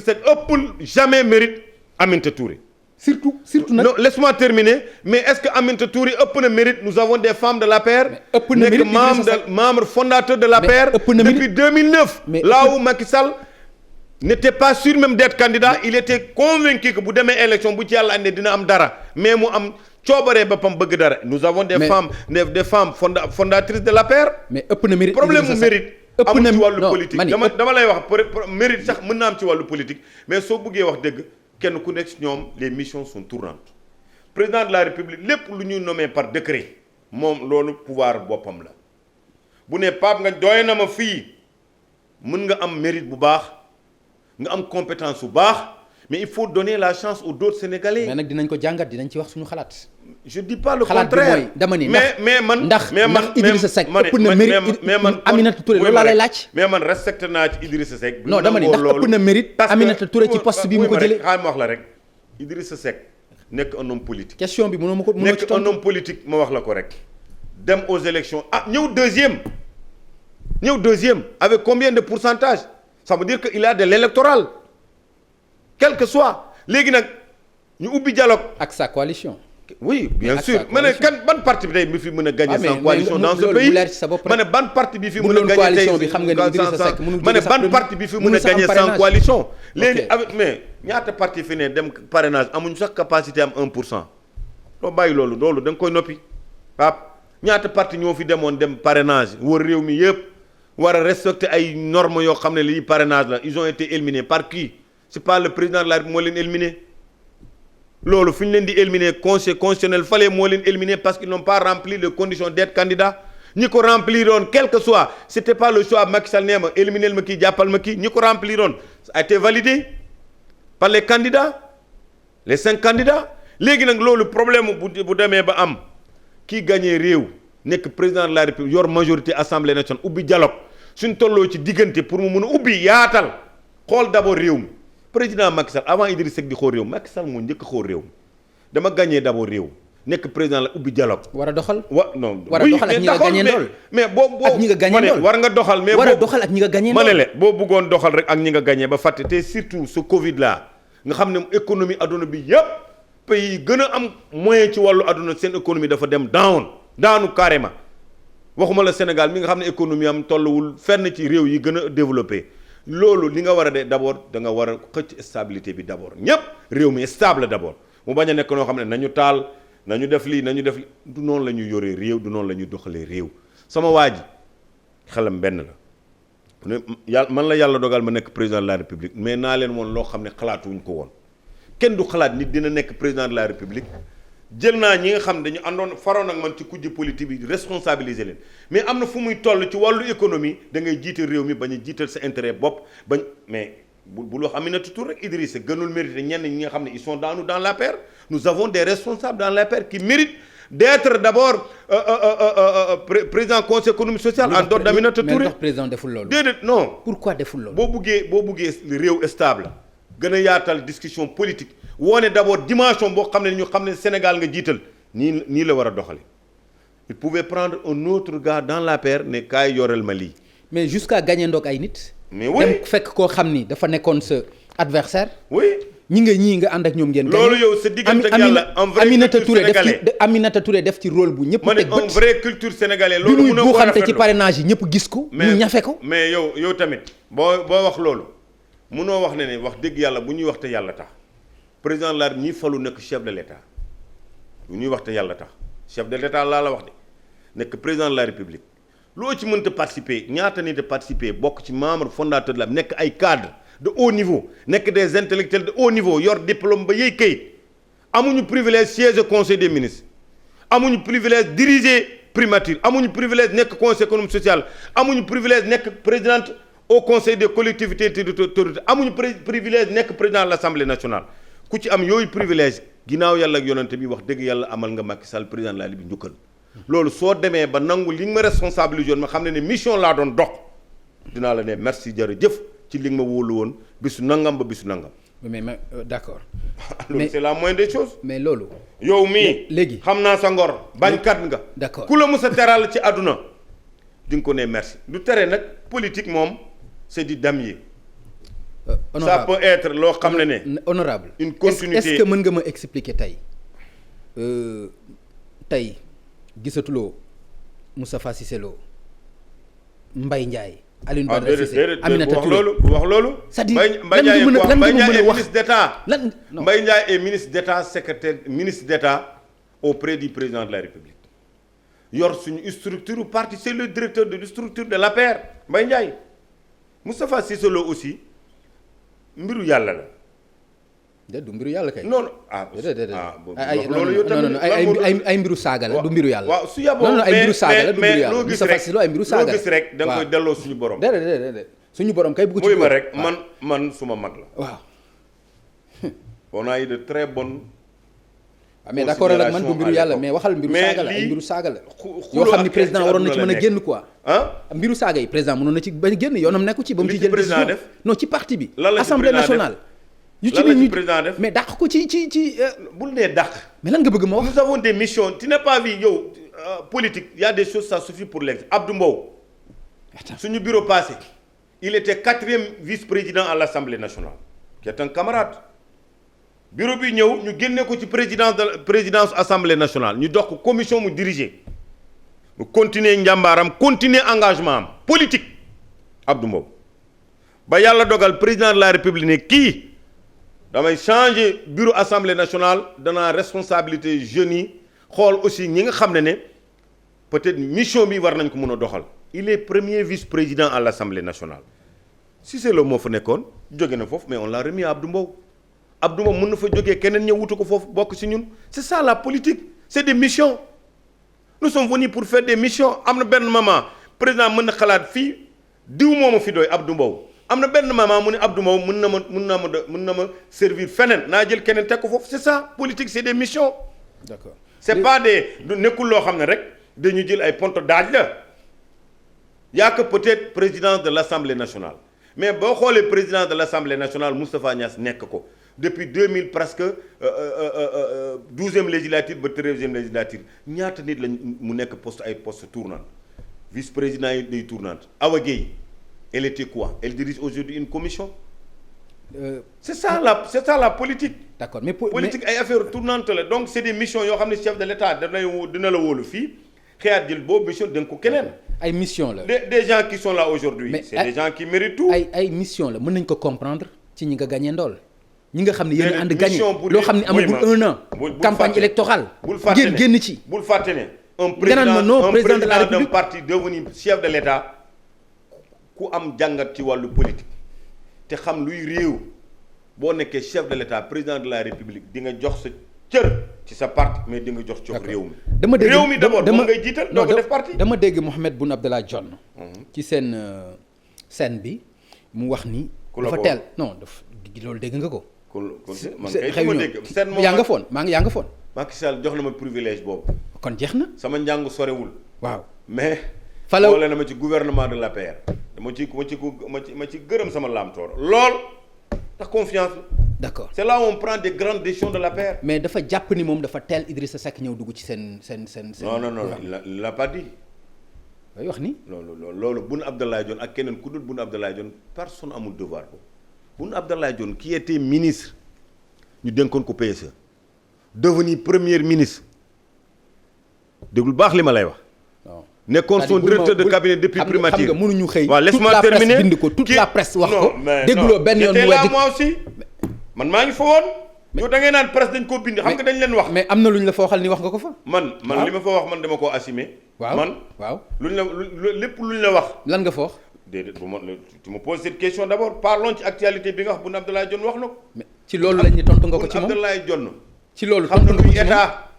Seck ëppul jamais mérite Aminata Touré. surtout nag. non laisse-moi terminer mais est-ce que Aminata Touré ëpp na mérite nous avons des femmes de l'APR. ëpp na mérite nekk membre fondateur de l'APR. depuis 2009. là où Macky Sall n'était pas sûr même d'être candidat il était convaincu que bu demee élection bu ci yàlla andee dina am dara mais mu am coobaree boppam bëgg dara. nous avons des femmes fondatrices de l'APR. mais ëpp na mérite problème mu mérite. amul ci wàllu politique dama lay wax mérite sax mën na am ci wàllu politique mais soo bëggee wax dëgg kenn ku nekk ci ñoom les missions sont tournantes président de la république lépp lu ñu nommé par décret moom loolu pouvoir boppam la bu ne Pape nga doy na ma fii mën nga am mérite bu baax nga am compétence bu baax mais il faut donner la chance aux autres Sénégalais. mais nag dinañ ko jàngat dinañ ci wax suñu xalaat. je dis pas le contraire dama ni mais man Idrissa Seck ëpp na mérite Aminata Touré loolu laa lay laaj. mais man respecté naa ci Idrissa Seck. non dama ni ndax ëpp na mérite Aminata Touré ci poste bi mu ko jëlee. xaaral ma wax la rek Idrissa Seck nekk un homme politique. question bi mënoo ma ko nekk un homme politique ma wax la ko rek. dem aux élections ñëw deuxième avec combien de pourcentage ça veut dire que il a de l'électoral quel que soit léegi nag ñu ubbi dialogue. ak sa coalition. oui bien sûr ma ne ban parti bi tey bi fi mën a gagner sans coalition dans ce pays ma ne ban parti bi fi mën a gagner tey ma ne ban parti bi fi mën a gagner sans coalition léegi avec mais ñaata parti fi ne dem parrainage amuñu sax capacité am 1% loo bàyyi loolu da nga koy noppi Pape ñaata parti ñoo fi demoon dem parrainage wër réew mi yëpp war a respecter ay normes yoo xam ne lii parrainage la ils ont été éliminés par qui c'est pas le président de la République moo leen éliminé loolu fi ñu leen di éliminer conseil constitutionnel fallait moo leen éliminer parce qu'ils n'ont pas rempli les conditions d'être candidat ñi ko rempliroon quel que soit c'était pas le choix Macky Sall nee ma éliminer ma kii jàppal ma kii ñi ko rempliroon ça a été validé par les candidats les 5 candidats léegi nag loolu problème bu demee ba am kii gagné réew nekk président de la République yor majorité assemblée nationale ubbi dialogue suñ tolloo ci diggante pour mu mun a ubbi yaatal xool d'abord réew mi président Macky Sall avant Idriss Seck di xool réew Macky Sall moo njëkk a xool réew mi dama gagné d'abord réew nekk président la ubbi dialogue. war a doxal. non war a doxal ak ñi nga gagné ndool mais boo ak ñi nga gagné ndool war nga doxal mais war a doxal ak ñi nga gagné ndool ma ne la boo bëggoon doxal rek ak ñi nga gagné ba fàtte te surtout ce Covid là nga xam ne économie adduna bi yépp pays yi gën a am moyen ci wàllu adduna seen économie dafa dem daanu carrément waxuma la Sénégal mi nga xam ne économie am tolluwul fenn ci réew yi gën a développé loolu li nga war a de d'abord da nga war a xëcc stabilité bi d'abord ñépp réew mi stable d'abord mu bañ a nekk noo xam ne nañu taal nañu def lii du noonu la ñuy yoree réew du noonu la ñuy doxalee réew sama waa ji xelam benn la man la yàlla dogal ma nekk président de la république mais naa leen woon loo xam ne xalaatuwuñ ko woon kenn du xalaat nit dina nekk président de la république jël naa ñi nga xam ne dañu àndoon faroon ak man ci kujje politique bi responsabiliser leen mais am na fu muy toll ci wàllu économie da ngay jiital réew mi bañ a jiital sa intérêt bopp mais bul wax Aminata Touré rek Idrissa gënul mérité ñenn ñi nga xam ne ils sont dans l'APR nous avons des responsables dans l'APR qui méritent d'être d'abord président conseil économique social en dehors d'Aminata Touré. mais ndax président deful loolu. déedéet non. pourquoi deful loolu. boo buggee réew stable gën a yaatal discussion politique woone d'abord dimension boo xam ne ñu xam ne Sénégal nga jiital nii la war a doxale il pouvait prendre un autre gars dans l'APR ne kaay yoreel ma lii. mais jusqu'à gagner ndoog ay nit. mais oui dem fekk koo xam ni dafa nekkoon sa adversaire. oui ñii nga ànd ak ñoom ngeen. loolu yow sa diggante ak yàlla en vrai culture sénégalais Aminata Touré def ci rôle bu ñëpp teg bët. ma ne en vrai culture sénégalais loolu bi muy buuxante ci parrainage yi ñëpp gis ko. mu ñafe ko mais yow tamit boo wax loolu munoo wax ne wax dëgg yàlla bu ñuy wax te yàlla tax président la ñi falu nekk chef de l'État bu ñuy wax te yàlla tax chef de l'État laa la wax de nekk président de la République loo ci mënta participer ñaata nit a participer bokk ci membre fondateur de la nekk ay cadre de haut niveau nekk des intellectuels de haut niveau yor diplôme ba yey kayit amuñu privilège siège au conseil des ministres amuñu privilège diriger primature amuñu privilège nekk conseil économique social amuñu privilège nekk présidente au conseil des collectivités territoriales amuñu privilège nekk président de l'Assemblée nationale ku ci am yooyu privilège ginnaaw yàlla ak yonante bi wax dëgg yàlla amal nga Macky Sall président de la République njukkal loolu soo demee ba nangu li nga ma responsabilisé woon ma xam ne mission laa doon dox dinaa la ne merci jërëjëf ci li nga ma wóolu woon bisu nangam ba bisu nangam. mais d'accord. loolu c'est la moindre des choses. mais loolu. yow mii léegi xam naa sa ngor bañkat nga. d'accord ku la mës a teral ci àdduna di nga ko ne merci du tere nag politique moom c'est du damier. Ça peut être loo xam ne. honorable une continuité est-ce que mën nga ma expliquer tey gisatuloo Moustapha Cissé Lo Mbaye Ndiaye. Alioune Badara Cissé Aminata Touré wax loolu. c'est-à-dire Mbaye Ndiaye est ministre d'État. lan Mbaye Ndiaye est ministre d'État secrétaire ministre d'État auprès du président de la République yor suñu structure parti c'est le directeur de la structure de l'APR Mbaye Ndiaye Moustapha Cissé Lo aussi mbiru yàlla la. du mbiru yàlla kay. non ay mbiru saaga la du mbiru yàlla. waaw su yaboo non ay mbiru saaga la du mbiru yàlla. loo gis rek da nga koy delloo suñu borom. déedéet suñu borom kay bëgg ci. muy ma rek man suma mag la. waaw. on a eu de très bonnes. mais d'accord ak man du mbiru yàlla mais waxal mbiru saaga la ay mbiru saaga la. yoo xam ni président waroon na ci mën a génn quoi. mbiru saaga yi président mënoon na ci bañ génn yoonam nekku ci ba mu ci jël décision non ci parti bi. assemblée nationale. yu ci nit ñi président def mais dàq ko ci. bul nee dàq. mais lan nga bëgg ma wax. nous avons des missions tu n'as pas vu yow politique y a des choses ça suffit pour l'ex Abdou Mbow. suñu bureau passé il était 4e vice-président à l'Assemblée nationale. qui est un camarade. bureau bi ñëw ñu génne ko ci présidence Assemblée nationale ñu dox ko commission mu diriger mu continuer njàmbaaram continuer engagement am politique Abdou Mbow. ba yàlla dogal président de la République ne kii. damay changer bureau assemblée nationale danaa responsabilité jeunes yi xool aussi ñi nga xam ne peut-être mission bi war nañ ko mën a doxal. il est premier vice-président à l'Assemblée nationale Cissé Lo moo fa nekkoon jóge na foofu mais on l'a remis à Abdou Mbow Abdou Mbow mën na fa jógee keneen ñëw wutu ko foofu bokk ci ñun c'est ça la politique c'est des missions nous sommes venus pour faire des missions am na benn moment président mën na xalaat fii diw moo ma fi doy Abdou Mbow. am na benn moment mu ne Abdou Mbow mën na ma servir feneen naa jël keneen teg ko foofu c'est ça politique c'est des missions. d'accord c'est pas du nekkul loo xam ne rek dañu jël ay ponto daaj la yaa que peut-être président de l'Assemblée nationale mais boo xoolee président de l'Assemblée nationale Moustapha Niasse nekk ko depuis 2000 presque 12e législature ba 13e législature ñaata nit lañ mu nekk poste tournant vice-président yi day tournante Awa Guèye elle était quoi? Elle dirige aujourd'hui une commission. C'est ça la politique. D'accord mais politique ay affaire tournante la donc c'est des missions yoo xam ne chef de l'État dina la wóolu fii xëyaat jël boobu mission dénk ko keneen. ay mission la. des gens qui sont là aujourd'hui. C'est des gens qui méritent tout. ay mission la mën nañ ko comprendre ci ñi nga gagné ndool. ñi nga xam ne yéen a ànd gagné loo xam ne amagul 1 an. campagne électorale. génn ci. bul fàtte ne un président de la République d'un parti devenu chef de l'État. ku am jàngat ci wàllu politique te xam luy réew boo nekkee chef de l'État président de la République di nga jox sa cër ci sa parti mais di nga jox coof réew mi. dama dégg réew mi d'abord moom ngay jiital doo ko def parti. dama dégg Mohamed Boun Abdallah Dionne. ci seen scène bi mu wax ni. dafa teel non loolu dégg nga ko. man kay su ma dégg scène moom yaa nga foon yaa nga foon. Macky Sall jox na ma privilège boobu. kon jeex na. sama njàng sorewul. waaw mais. falaw boole na ma ci gouvernement de l'APR. ma ci gërëm sama laamtoor lool tax confiance la. d'accord c'est là où on prend des grandes décisions de l'APR. mais dafa jàpp ni moom dafa teel Idrissa Seck ñëw dugg ci seen. non il l'a pas dit. bay wax ni. loolu Boun Abdallah Dionne ak keneen ku dul Boun Abdallah Dionne personne amul devoir ko Boun Abdallah Dionne qui était ministre ñu dénkoon ko PSE devenu premier ministre déglu baax li ma lay wax. nekkoon son directeur de cabinet depuis primature. xam nga mënuñu xëy. waaw laisse-moi terminer bind ko toute la presse wax ko. dégloo benn yoon mu weddi moi aussi man maa ngi fa woon. yow da ngay naan presse dañ koo bind xam nga dañ leen wax. mais am na lu ñu la fa waxal ni wax nga ko fa. man li ma fa wax man dama koo assumer. waaw man waaw luñ la lépp luñ la wax. lan nga fa wax. déedéet bu ma tu me poses cette question d'abord parlons ci actualité bi nga wax Boun Abdallah Dionne wax na ko. mais ci loolu lañ ñu tontu nga ko ci moom Boun Abdallah Dionne. ci loolu xam na tontu nga ko luy ci moom état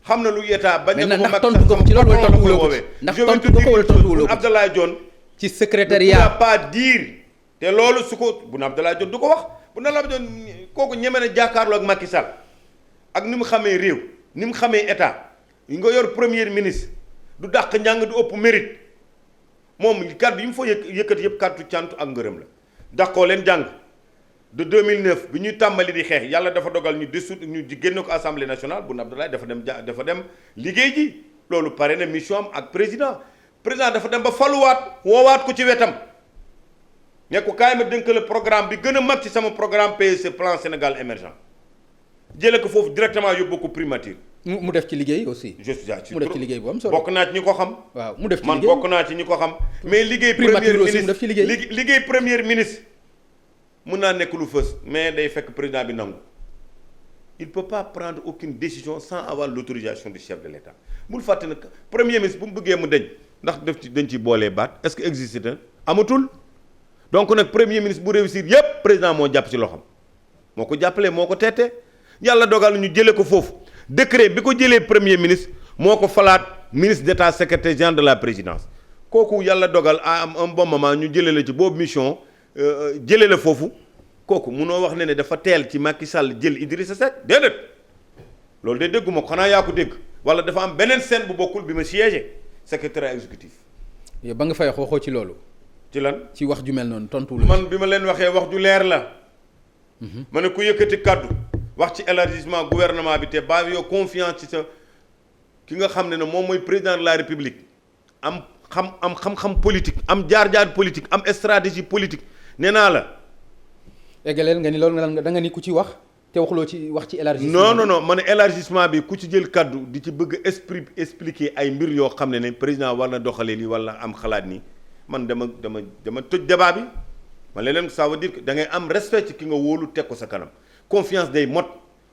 xam na lu état bañ na ko ndax tontu nga ko ci loolu wala tontu wuloo ko ndax tontu nga ko wala tontu wuloo ko Abdoulaye Dione ci secrétariat pas dire te loolu su ko Boun Abdallah Dionne du ko wax Boun Abdallah Dionne kooku ñeme na jàkkaarloo ak Macky Sall ak ni mu xamee réew ni mu xamee état yi nga yor premier ministre du dàq njàng du ëpp mérite moom kàddu yi mu fa yëkkati yëpp kàddu cant ak ngërëm la dàqoo leen jàng de 2009 bi ñuy tàmbali di xeex yàlla dafa dogal ñu dissout ñu génne ko assemblée nationale Boun Abdallah dafa dem liggéey ji loolu pare na mission am ak président dafa dem ba faluwaat woowaat ko ci wetam ne ko kaay ma dénk le programme bi gën a mag ci sama programme PSE plan Sénégal émergent jële ko foofu directement yóbbu ko primature. mu def ci liggéey aussi. je suis mu def ci liggéey bu am solo bokk naa ci ñi ko xam. waaw mu def ci liggéey man bokk naa ci ñi ko xam. mais liggéey premier ministre liggéey premier ministre mun naa nekk lu fës mais day fekk président bi nangu il peut pas prendre aucune décision sans avoir l'autorisation du chef de l'État bul fàtte nag premier ministre bu mu bëggee mu deñ ndax def ci dañ ci boolee baat est-ce que existe na amatul donc nag premier ministre bu réussir yépp président moo jàpp ci loxam moo ko jàppalee moo ko teete yàlla dogal ñu jëlee ko foofu décret bi ko jëlee premier ministre moo ko falaat ministre d'état secrétaire général de la présidence kooku yàlla dogal à un bon moment ñu jëlee la ci boobu mission jëlee la foofu kooku munoo wax ne dafa teel ci Macky Sall jël Idrissa Seck déedéet loolu de dégguma ko xanaa yaa ko dégg wala dafa am beneen scène bu bokkul bi ma siégé secrétaire exécutif. yow ba nga fay wax waxoo ci loolu. ci lan ci wax ju mel noonu tontu man bi ma leen waxee wax ju leer la. ma ne ku yëkkati kaddu wax ci élargissement gouvernement bi te ba yow confiance ci sa ki nga xam ne moom mooy président de la république am xam-xam politique am jaar-jaar politique am stratégie politique nee naa la. eggaleel nga ni loolu da nga ni ku ci wax te waxuloo ci wax ci élargissement. non ma ne élargissement bi ku ci jël kaddu di ci bëgg expliquer ay mbir yoo xam ne président war na doxalee lii wala am xalaat nii man dama tëj débat bi man leneen ça veut dire que da ngay am respect ci ki nga wóolu teg ko sa kanam confiance day mot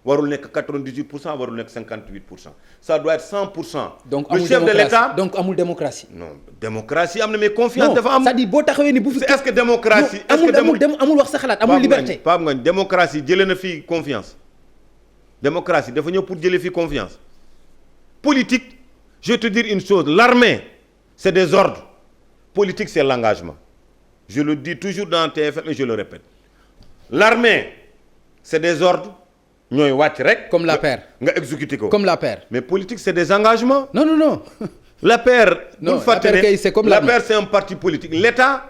warul nekk 98% warul nekk 58% ça doit être 100%. donc le chef de l'État donc amul démocratie. non démocratie am na mais confiance dafa am. c'est-à-dire boo taxawee ni bu fi. est-ce que démocratie amul wax sa xalaat amul liberté. Pape Ngagne démocratie jëlee na fii confiance démocratie dafa ñëw pour jëlee fii confiance politique je vais te dire une chose l'armée c'est des ordres politique c'est l'engagement je le dis toujours dans TFM et je le répète l'armée c'est des ordres ñooy wàcc rek. comme l'APR nga exécuter ko. comme l'APR. mais politique c'est des engagements. non. l'APR. non l'APR kay c'est comme l'APR c'est un parti politique l'État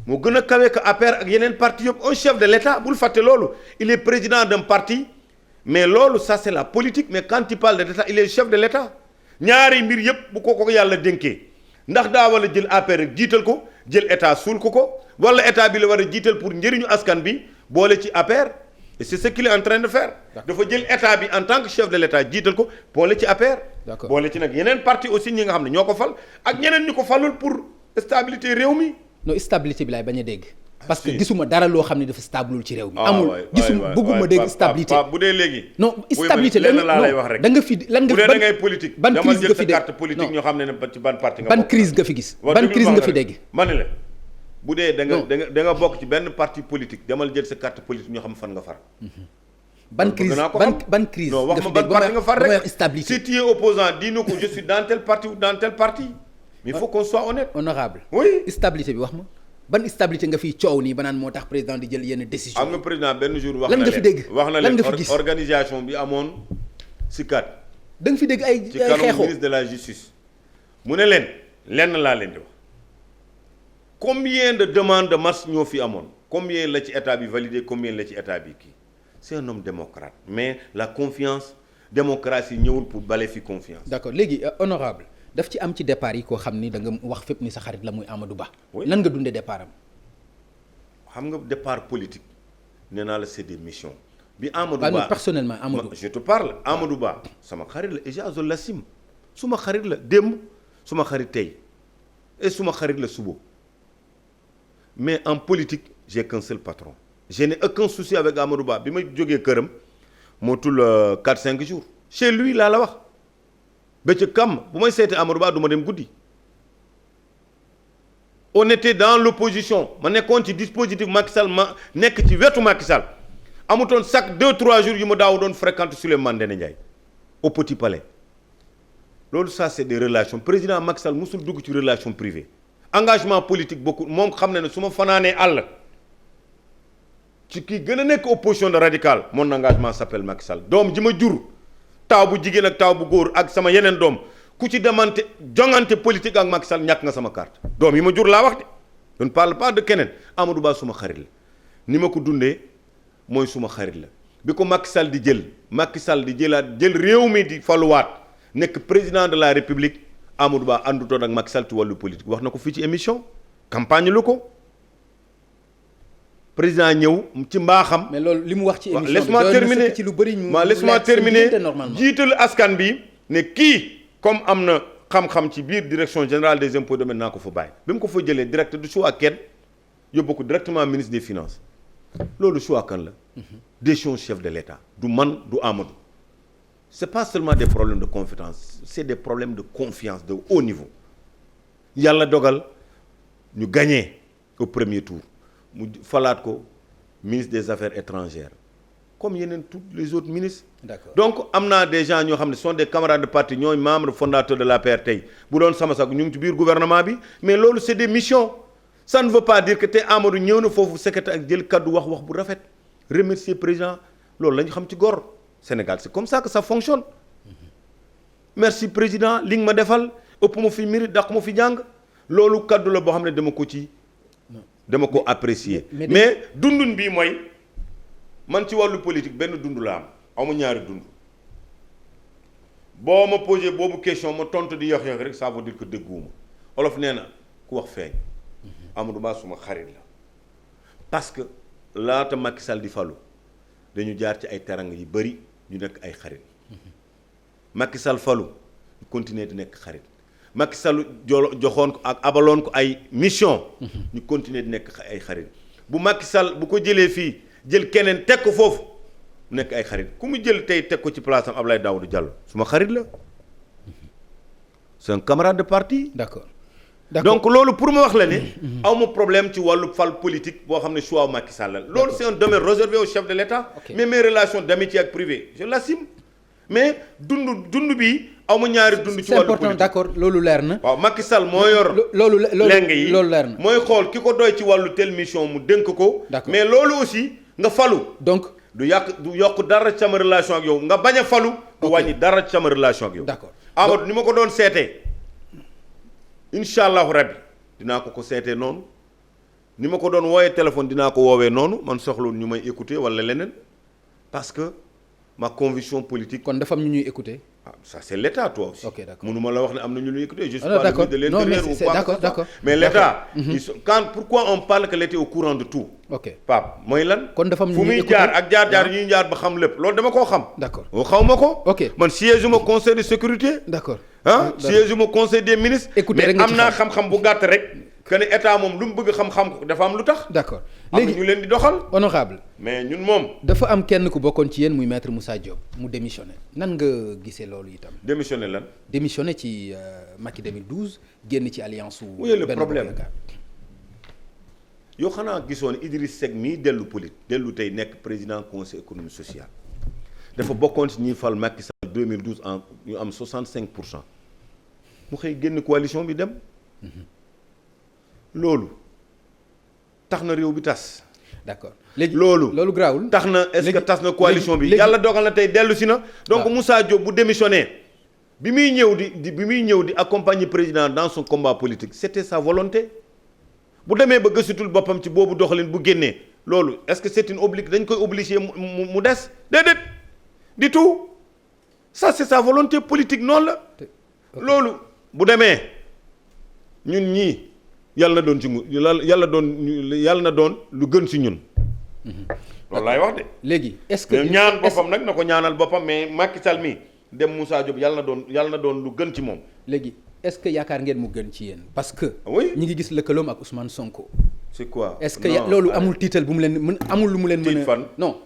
moo gën a kawe que APR ak yeneen parti yëpp un chef de l'État bul fàtte loolu il est président d'un parti mais loolu ça c'est la politique mais quand il parle de l'État il est chef de l'État ñaari mbir yëpp bu ko yàlla dénkee ndax daa war a jël APR rek jiital ko jël état suul ko wala état bi la war a jiital pour njëriñu askan bi boole ci APR et c'est ce qu'il est en train de faire. dafa jël état bi en tant que chef de l'État jiital ko boole ci APR. d'accord boole ci nag yeneen parti aussi ñi nga xam ne ñoo ko fal ak ñeneen ñu ko falul pour stabilité réew mi. non stabilité bi laay bañ a dégg. parce que gisuma dara loo xam ne dafa stablul ci réew mi. amul gisuma bëgguma dégg stabilité. bu dee léegi. non stabilité lan laa lay wax rek. da nga fi lan nga bu dee da ngay politique. ban crise nga fi dégg carte politique ñoo xam ne ci ban parti nga ban crise nga fi gis. ban crise nga fi dégg. ma ne la bu dee da nga bokk ci benn parti politique demal jël sa carte politique ñoo xam fan nga far. ban crise ban crise non wax ma ban parti nga far rek stabilité. si tu es opposant dis-nous que je suis dans tel parti ou dans tel parti mais il faut qu'on soit honnête. honorable oui stabilité bi wax ma. ban stabilité nga fiy coow nii ba naan moo tax président di jël yenn décision. am nga président benn jour wax lan nga fi dégg wax na lan nga fi leen gis organisation bi amoon SICAD. da nga fi dégg ay ci kanamu xeexoo ministre de la justice. mu ne leen lenn laa leen di wax combien de demandes de marche ñoo fi amoon combien la ci état bi validé combien la ci état bi kii c'est un homme démocrate mais la confiance démocratie ñëwul pour bale fi confiance. d'accord léegi honorable daf ci am ci départ yi koo xam ni da nga wax fépp ni sa xarit la muy Amadou Ba. oui nan nga dundee départ am. xam nga départ politique nee naa la c'est des missions. bi Amadou Ba non personnellement Amadou. je te parle Amadou Ba sama xarit la et j'azole l'assume suma xarit la démb suma xarit tey et suma xarit la suba mais en politique j'ai qu'un seul patron je n'ai aucun souci avec Amadou Ba bi ma jógee këram moo tul 4-5 jours chez lui laa la wax bëccëg kam bu may seeti Amadou Ba du ma dem guddi on était dans l'opposition ma nekkoon ci dispositif Macky Sall ma nekk ci wetu Macky Sall amutoon chaque 2-3 jours yu ma daaw doon fréquenter Souleymane Ndéné Ndiaye au Petit Palais loolu ça c'est des relations président Macky Sall musul dugg ci relation privée engagement politique beaucoup moom xam ne su ma fanaanee àll ci kii gën a nekk opposition de radical mon engagement s'appelle Macky Sall doom ji ma jur taaw bu jigéen ak taaw bu góor ak sama yeneen doom ku ci demante jongante politique ak Macky Sall ñàkk nga sama carte doom yi ma jur laa wax de je ne parle pas de keneen Amadou Ba suma xarit la ni ma ko dundee mooy suma xarit la bi ko Macky Sall di jël réew mi di faluwaat nekk président de la République Amadou Ba àndutoon ak Macky Sall ci wàllu politique wax na ko fii ci émission campagne lu ko président ñëw ci mbaaxam. mais loolu li mu wax ci émission bi laisse-moi terminer ci lu bëri ñu laisse-moi terminer jiital askan bi ne kii comme am na xam-xam ci biir direction générale des impôts domaines naa ko fa bàyyi bi mu ko fa jëlee direct du choix kenn yóbbu ko directement ministre des finances loolu choix kan la. décision chef de l'État du man du Amadou. c'est pas seulement des problèmes de compétence c'est des problèmes de confiance de haut niveau yàlla dogal ñu gagné au premier tour mu falaat ko ministre des affaires étrangères comme yeneen tous les autres ministres. D'accord. Donc am naa des gens ñoo xam ne sont des camarades de parti ñooy membres fondateurs de l'APR tey bu doon sama sax ñu ngi ci biir gouvernement bi mais loolu c'est des missions ça ne veut pas dire que tey Amadou ñëw na foofu secrétaire ak jël kaddu wax bu rafet remercier président loolu la ñu xam ci góor Sénégal c'est comme ça que ça fonctionne merci président li nga ma defal ëpp ma fi mérite dàq ma fi jàng loolu kaddu la boo xam ne dama ko apprécier mais dundun bii mooy man ci wàllu politique benn dund la am amu ñaari dund boo ma posé boobu question ma tontu di yox rek ça veut dire que dëgguwuma olof nee na ku wax feeñ Amadou Ba suma xarit la parce que laata Macky Sall di falu dañu jaar ci ay terang yu bëri ñu nekk ay xarit Macky Sall falu ñu continuer di nekk xarit Macky Sall joxoon ko ak abaloon ko ay mission ñu continuer di nekk ay xarit bu Macky Sall bu ko jëlee fii jël keneen teg ko foofu mu nekk ay xarit ku mu jël tey teg ko ci place am Abdoulaye Daouda Diallo suma xarit la c'est un camarade de parti. D'accord. Donc loolu pour ma wax la ne awma problème ci wàllu fal politique boo xam ne choix Macky Sall la loolu c'est un domaine réservé au chef de l'État. Okay. Mais mes relations d'amitié ak privé je l'assume mais dund bi awma ñaari dund ci wàllu politique. C'est important d'accord loolu leer na. waaw Macky Sall moo yor loolu leng yi loolu leer na mooy xool ki ko doy ci wàllu telle mission mu dénk ko. D'accord. Mais loolu aussi nga falu. Donc du yokk dara ci sama relation ak yow nga bañ a falu. du wàññi dara ci sama relation ak yow. D'accord. Amadou ni ma ko doon seetee incha allahu rabbi dinaa ko seetee noonu ni ma ko doon wooyee téléphone dinaa ko woowee noonu man soxla ñu may écouter wala leneen parce que ma conviction politique. kon dafa am ñu ñuy écouter. Ah, ça c'est l'État toi aussi. Ok, d'accord. Mënuma la wax ne am na ñu ñuy écouter. Je suis Ah, pas le ministre de l'Intérieur ou quoi. D'accord. Mais l'État, pourquoi on parle que l'État est au courant de tout. Ok. Pape mooy lan. kon dafa am ñu fu ñuy muy écouter jaar ak jaar ñuy jaar ba xam lépp loolu dama koo xam. D'accord. xaw ma ko. Ok. Man siège ma conseil de sécurité. D'accord. Siège ma conseil des ministres. Écoutez rek mais nga ci am naa xam-xam bu gàtt rek. que ne état moom lu mu bëgg xam-xam ko dafa am lu tax. D'accord léegi am na ñu leen di doxal. honorable mais ñun moom. dafa am kenn ku bokkoon ci yéen muy maître Moussa Diop mu démissionné nan nga gisee loolu itam. démissionné lan. démissionné ci Macky 2012 génn ci alliance su. oui le problème yow xanaa gisoon Idriss Seck mii dellu tey nekk président conseil économique social dafa bokkoon ci ñi fal Macky Sall 2012 ñu am 65% mu xëy génn coalition bi dem. loolu tax na réew bi tas. D'accord léegi loolu garaawul tax na est-ce que tas na coalition bi yàlla dogal na tey dellu si na. donc Moussa Diop bu démissionné bi muy ñëw di accompagner président dans son combat politique c'était sa volonté bu demee ba gëstutul boppam ci boobu doxalin bu génnee loolu est-ce que c'est une dañ koy obligé mu des déedéet du tout ça c'est sa volonté politique noonu la. loolu bu demee ñun ñii. yàlla na doon lu gën ci ñun. loolu laay wax de. léegi est-ce que ñaan boppam nag na ko ñaanal boppam mais Macky Sall mi dem Moussa Diop yàlla na doon lu gën ci moom. léegi est-ce que yaakaar ngeen mu gën ci yéen parce que. oui ñi ngi gis lëkkaloom ak Ousmane Sonko. c'est quoi est-ce que loolu amul tiital bu mu leen mën amul lu mu leen mën a. fan non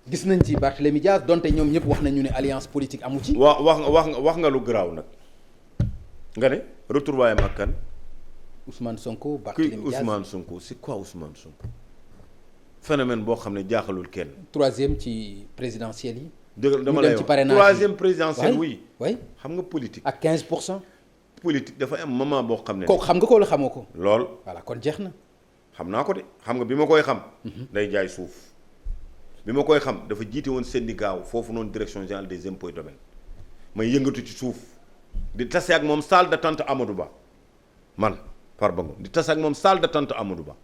gis nañ ci Barthélémy Dias donte ñoom ñëpp wax nañu ne alliance politique amu ci. wax nga lu garaaw nag nga ne retrouvailles ak kan. Ousmane Sonko Barthélémy Dias Ousmane Sonko c'est quoi Ousmane Sonko phénomène boo xam ne jaaxalul kenn. 3e ci présidentielle yi. dama lay wax troisième présidentielle oui. xam nga politique. ak 15%. politique dafa am moment boo xam ne. kooku xam nga ko la xamoo ko. lool voilà kon jeex na. xam naa ko de xam nga bi ma koy xam. day jaay suuf. bi ma koy xam dafa jiite woon syndicat foofu noonu direction générale des impôts et domaines may yëngatu ci suuf di tase ak moom salle d'attente Amadou Ba man Farba Ngom di tase ak moom salle d'attente Amadou Ba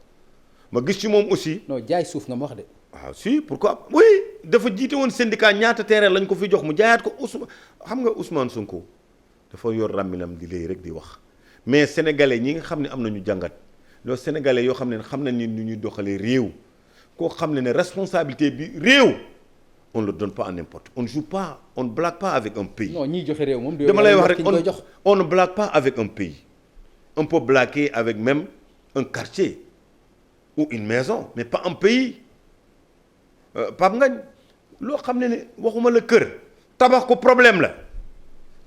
ma gis ci moom aussi. non jaay suuf nga ma wax de. waaw si pourquoi oui dafa jiite woon syndicat ñaata terrain lañ ko fi jox mu jaayaat ko xam nga Ousmane Sonko dafa yor ràmminam di léegi rek di wax mais sénégalais ñi nga xam ne am nañu jàngat loolu sénégalais yoo xam ne xam nañ ni ñuy doxalee réew koo xam ne responsabilité bi réew on ne le donne pas à n'importe on ne joue pas on ne blague pas avec un pays. non ñiy joxe réew moom dama lay wax rek on ne blague pas avec un pays on peut blaguer avec même un quartier ou une maison mais pas un pays. Pape Ngagne loo xam ne waxuma la kër tabax ko problème la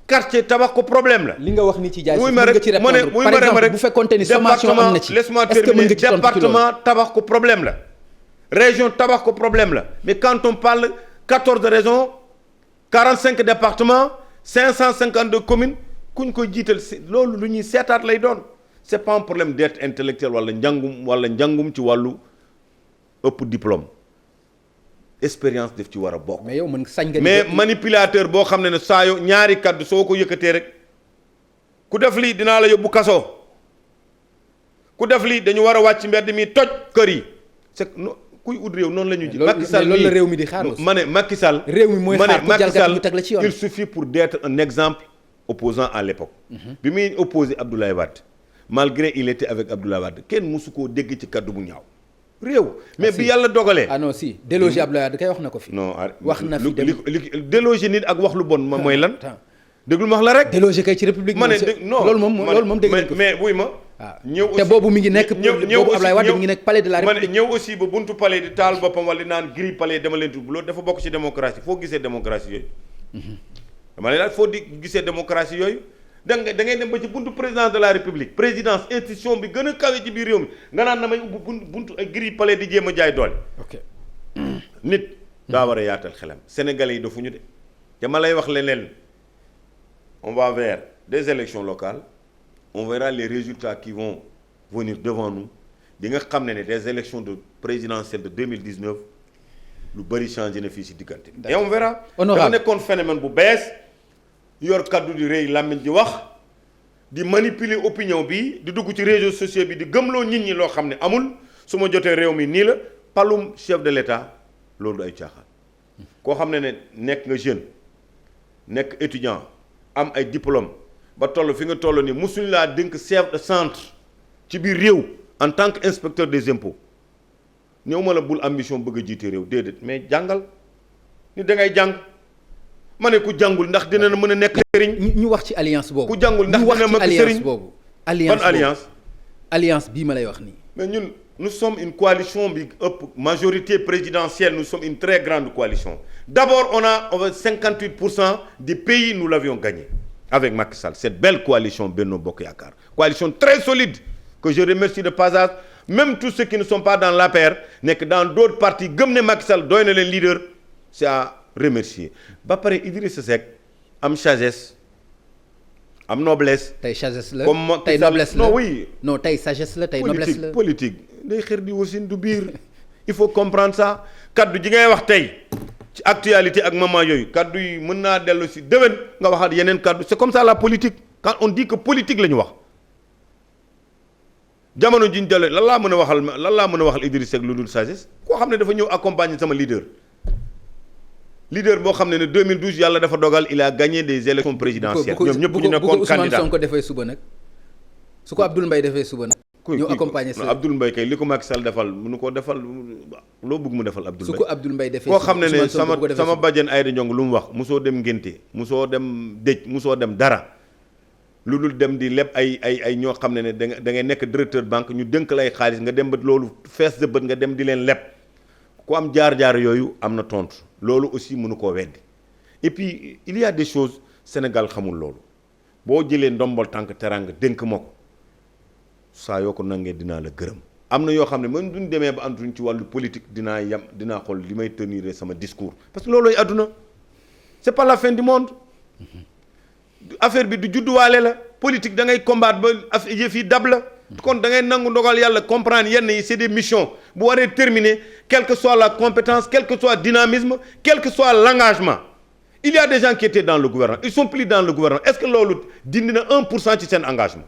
quartier tabax ko problème la. li nga wax ni ci jaay muy ma rek par exemple bu fekkoonte ni sommation am na ci laisse-moi terminer département tabax ko problème la. région tabax ko problème la mais quand on parle 14 régions 45 départements 552 communes kuñ koy jiital si loolu lu ñuy seetaat lay doon c'est pas un problème d'être intellectuel wala njàngum ci wàllu ëpp diplôme. expérience def ci war a bokk. mais yow mën sañ nga. mais manipulateur boo xam ne saa yo ñaari kaddu soo ko yëkkatee rek ku def lii dinaa la yóbbu kaso ku def lii dañu war a wàcc mbedd mi toj kër yi c'est kuy ut réew noonu la ñu ji. Macky Sall loolu la réew mi di xaar aussi. ma ne Macky Sall. réew mi mooy xaar ku jalgati ñu teg la ci yoon. il suffit pour d'être un exemple opposant à l'époque. bi muy opposé Abdoulaye Wade malgré il était avec Abdoulaye Wade kenn mosu koo dégg ci kaddu bu ñaaw. réew mais bi yàlla dogalee. ah non si déloger Abdoulaye Wade kay wax na ko fi. non wax na fi li déloger nit ak wax lu bon mooy lan. déglu ma wax la rek. déloger kay ci république. ma ne non loolu moom dégg nañ ko mais wuy ma. ñëw aussi te boobu mi ngi nekk boobu Abdoulaye Wade mi ngi nekk palais de la république. ñëw aussi ba buntu palais di taal boppam wala di naan gris palais dama leen tudd loolu dafa bokk ci démocratie foo gisee démocratie yooyu. dama leen daal foo di gisee démocratie yooyu. da ngay dem ba ci buntu président de la république présidence institution bi gën a kawe ci biir réew mi nga naan damay ubbi buntu ay gris palais di jéem a jaay doole. ok nit daa war a yaatal xelam sénégalais yi dafuñu de te ma lay wax leneen on va vers des élections locales on verra les résultats qui vont venir devant nous di nga xam ne des élections de présidentielles de 2019 lu bëri changé na fii si diggante et on verra. dafa nekkoon phénomène bu bees. yor kaddu di rëy làmmiñ di wax di manipuler opinion bi di dugg ci réseaux sociaux bi di gëmloo nit ñi loo xam ne amul su ma jotee réew mi nii la palum chef de l'État loolu du ay caaxaan koo xam ne nekk nga jeune nekk étudiant am ay diplôme ba toll fi nga toll nii musuñ laa dénk chef de centre ci biir réew en tant que inspecteur des impôts ñëw ma la bul ambition bëgg a jiite réew déedéet mais jàngal ni da ngay jàng. ma ne ku jàngul ndax dina mën a nekk sëriñ. ñu wax ci alliance boobu. ku jàngul ndax dina mën a sëriñ boobu. ban alliance. alliance bii ma lay wax nii. mais ñun nous sommes une coalition bi ëpp majorité présidentielle nous sommes une très grande coalition d'abord on a 58% des pays nous l'avions gagné avec Macky Sall cette belle coalition Benno Bokk Yaakaar coalition très solide que je remercie de passage même tous ceux qui ne sont pas dans l'APR nekk dans d'autres partis gëm ne Macky Sall doy na leen leader c'est à remercier ba pare Idrissa Seck am sagesse am noblesse. tey sagesse la comme tey noblesse la non oui. non tey sagesse la tey noblesse la politique day xër di wasin du biir il faut comprendre ça kaddu ji ngay wax tey ci actualité ak moment yooyu kaddu yi mën naa dellu si déwén nga waxaat yeneen kaddu c'est comme ça la politique quand on dit que politique la ñu wax jamono ji ñu dellu lan laa mën a waxal Idrissa Seck lu dul sagesse koo xam ne dafa ñëw accompagner sama leader boo xam ne 2012 yàlla dafa dogal il a gagné des élections présidentielles ñoom ñëpp ñu nekkoon candidat Ousmane Sonko defee suba nag su ko Abdoul Mbaye defee suba nag. ñu accompagner sa Abdoul Mbaye kay li ko Macky Sall defal mënu ko defal loo bëgg mu defal Abdoul Mbaye su ko Abdoul Mbaye defee koo xam ne sama bàjjen Aïda Ndiongue lu mu wax musoo dem ngénte musoo dem dëj musoo dem dara lu dul dem di leb ay ñoo xam ne da ngay nekk directeur banque ñu dënk lay xaalis nga dem ba loolu fees de bët nga dem di leen leb ku am jaar-jaar yooyu am na tontu loolu aussi mënu koo weddi et puis il y a des choses Sénégal xamul loolu boo jëlee ndombol tànk teranga dénk ma ko saa yoo ko nangee dinaa la gërëm am na yoo xam ne man duñ demee ba antuñ ci wàllu politique dinaa xool li may tenir sama discours parce que loolooy àdduna c'est pas la fin du monde affaire bi du judduwaale la politique da ngay combattre ba affaire yëf yi dab la kon da ngay nangu ndogal yàlla comprendre yenn yi c'est des missions bu waree terminer quelle que soit la compétence quel que soit le dynamisme quel que soit l'engagement il y a des gens qui étaient dans le gouvernement ils sont plus dans le gouvernement est-ce que loolu dindi na 1% ci seen engagement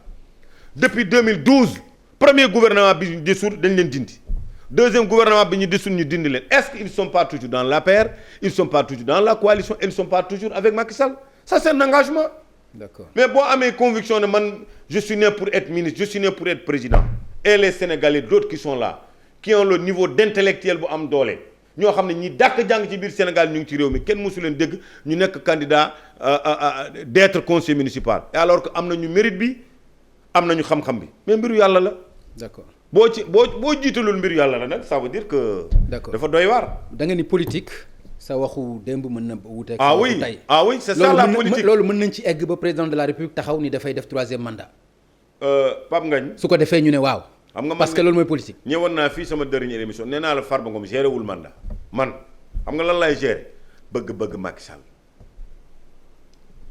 depuis 2012 premier gouvernement bi ñu dissout dañ leen dindi deuxième gouvernement bi ñu dissout ñu dindi leen est-ce qu'ils sont pas toujours dans l'APR ils sont pas toujours dans la coalition ils sont pas toujours avec Macky Sall ça c'est un engagement. D'accord. Mais boo amee conviction ne man je suis né pour être ministre je suis né pour être président et les Sénégalais d'autres qui sont là qui ont le niveau d'intellectuel bu am doole ñoo xam ne ñi dàq jàng ci biir Sénégal ñu ngi ci réew mi kenn mësu leen dégg ñu nekk candidat d'être conseiller municipal et alors que am nañu mérite bi am nañu xam-xam bi mais mbiru yàlla la. D'accord. boo jiitalul mbiru yàlla la nag ça veut dire que. D'accord dafa doy waar. da nga ni politique. sa waxu démb mën na wuuteeg. ah oui tey ah oui c'est ça la politique loolu mën nañ ci egg ba président de la république taxaw ni dafay def 3e mandat. Pape Ngagne. su ko defee ñu ne waaw. xam nga parce que loolu mooy politique. ñëwoon naa fii sama dernière émission nee naa la Farba Ngom géré wul mandat man xam nga lan lay gérer bëgg-bëgg Macky Sall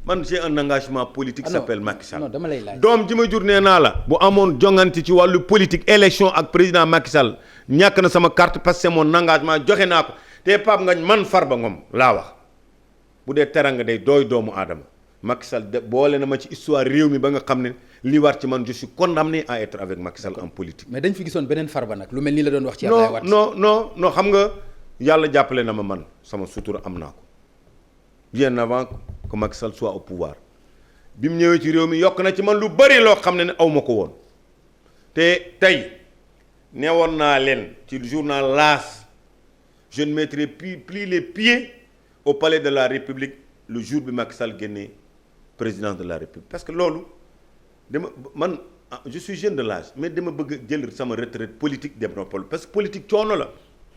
man j'ai un engagement politique qui s'appelle Macky Sall. non dama lay laaj. doom ji ma jur nee naa la. bu amoon jongante ci wàllu politique élection ak président Macky Sall ñàkk na sama carte parce que c'est mon engagement joxe naa ko. te Pape Ngagne man Farba Ngom laa wax bu dee teranga day dooy doomu aadama Macky Sall de boole na ma ci histoire réew mi ba nga xam ne li war ci man je suis condamné à être avec Macky Sall en politique. mais dañ fi gisoon beneen Farba nag lu mel ni la doon wax ci Abdoulaye Wade. non xam nga yàlla jàppale na ma man sama sutura am naa ko bien avant que Macky Sall soit au pouvoir bi mu ñëwee ci réew mi yokk na ci man lu bari loo xam ne aw ma ko woon te tey neewoon naa leen ci journal L'As. Je ne mettrai plus les pieds au palais de la République le jour bi Macky Sall génnee président de la République parce que loolu man je suis jeune de l'âge mais dama bëgg jël sama retraite politique dem noppal parce que politique coono la.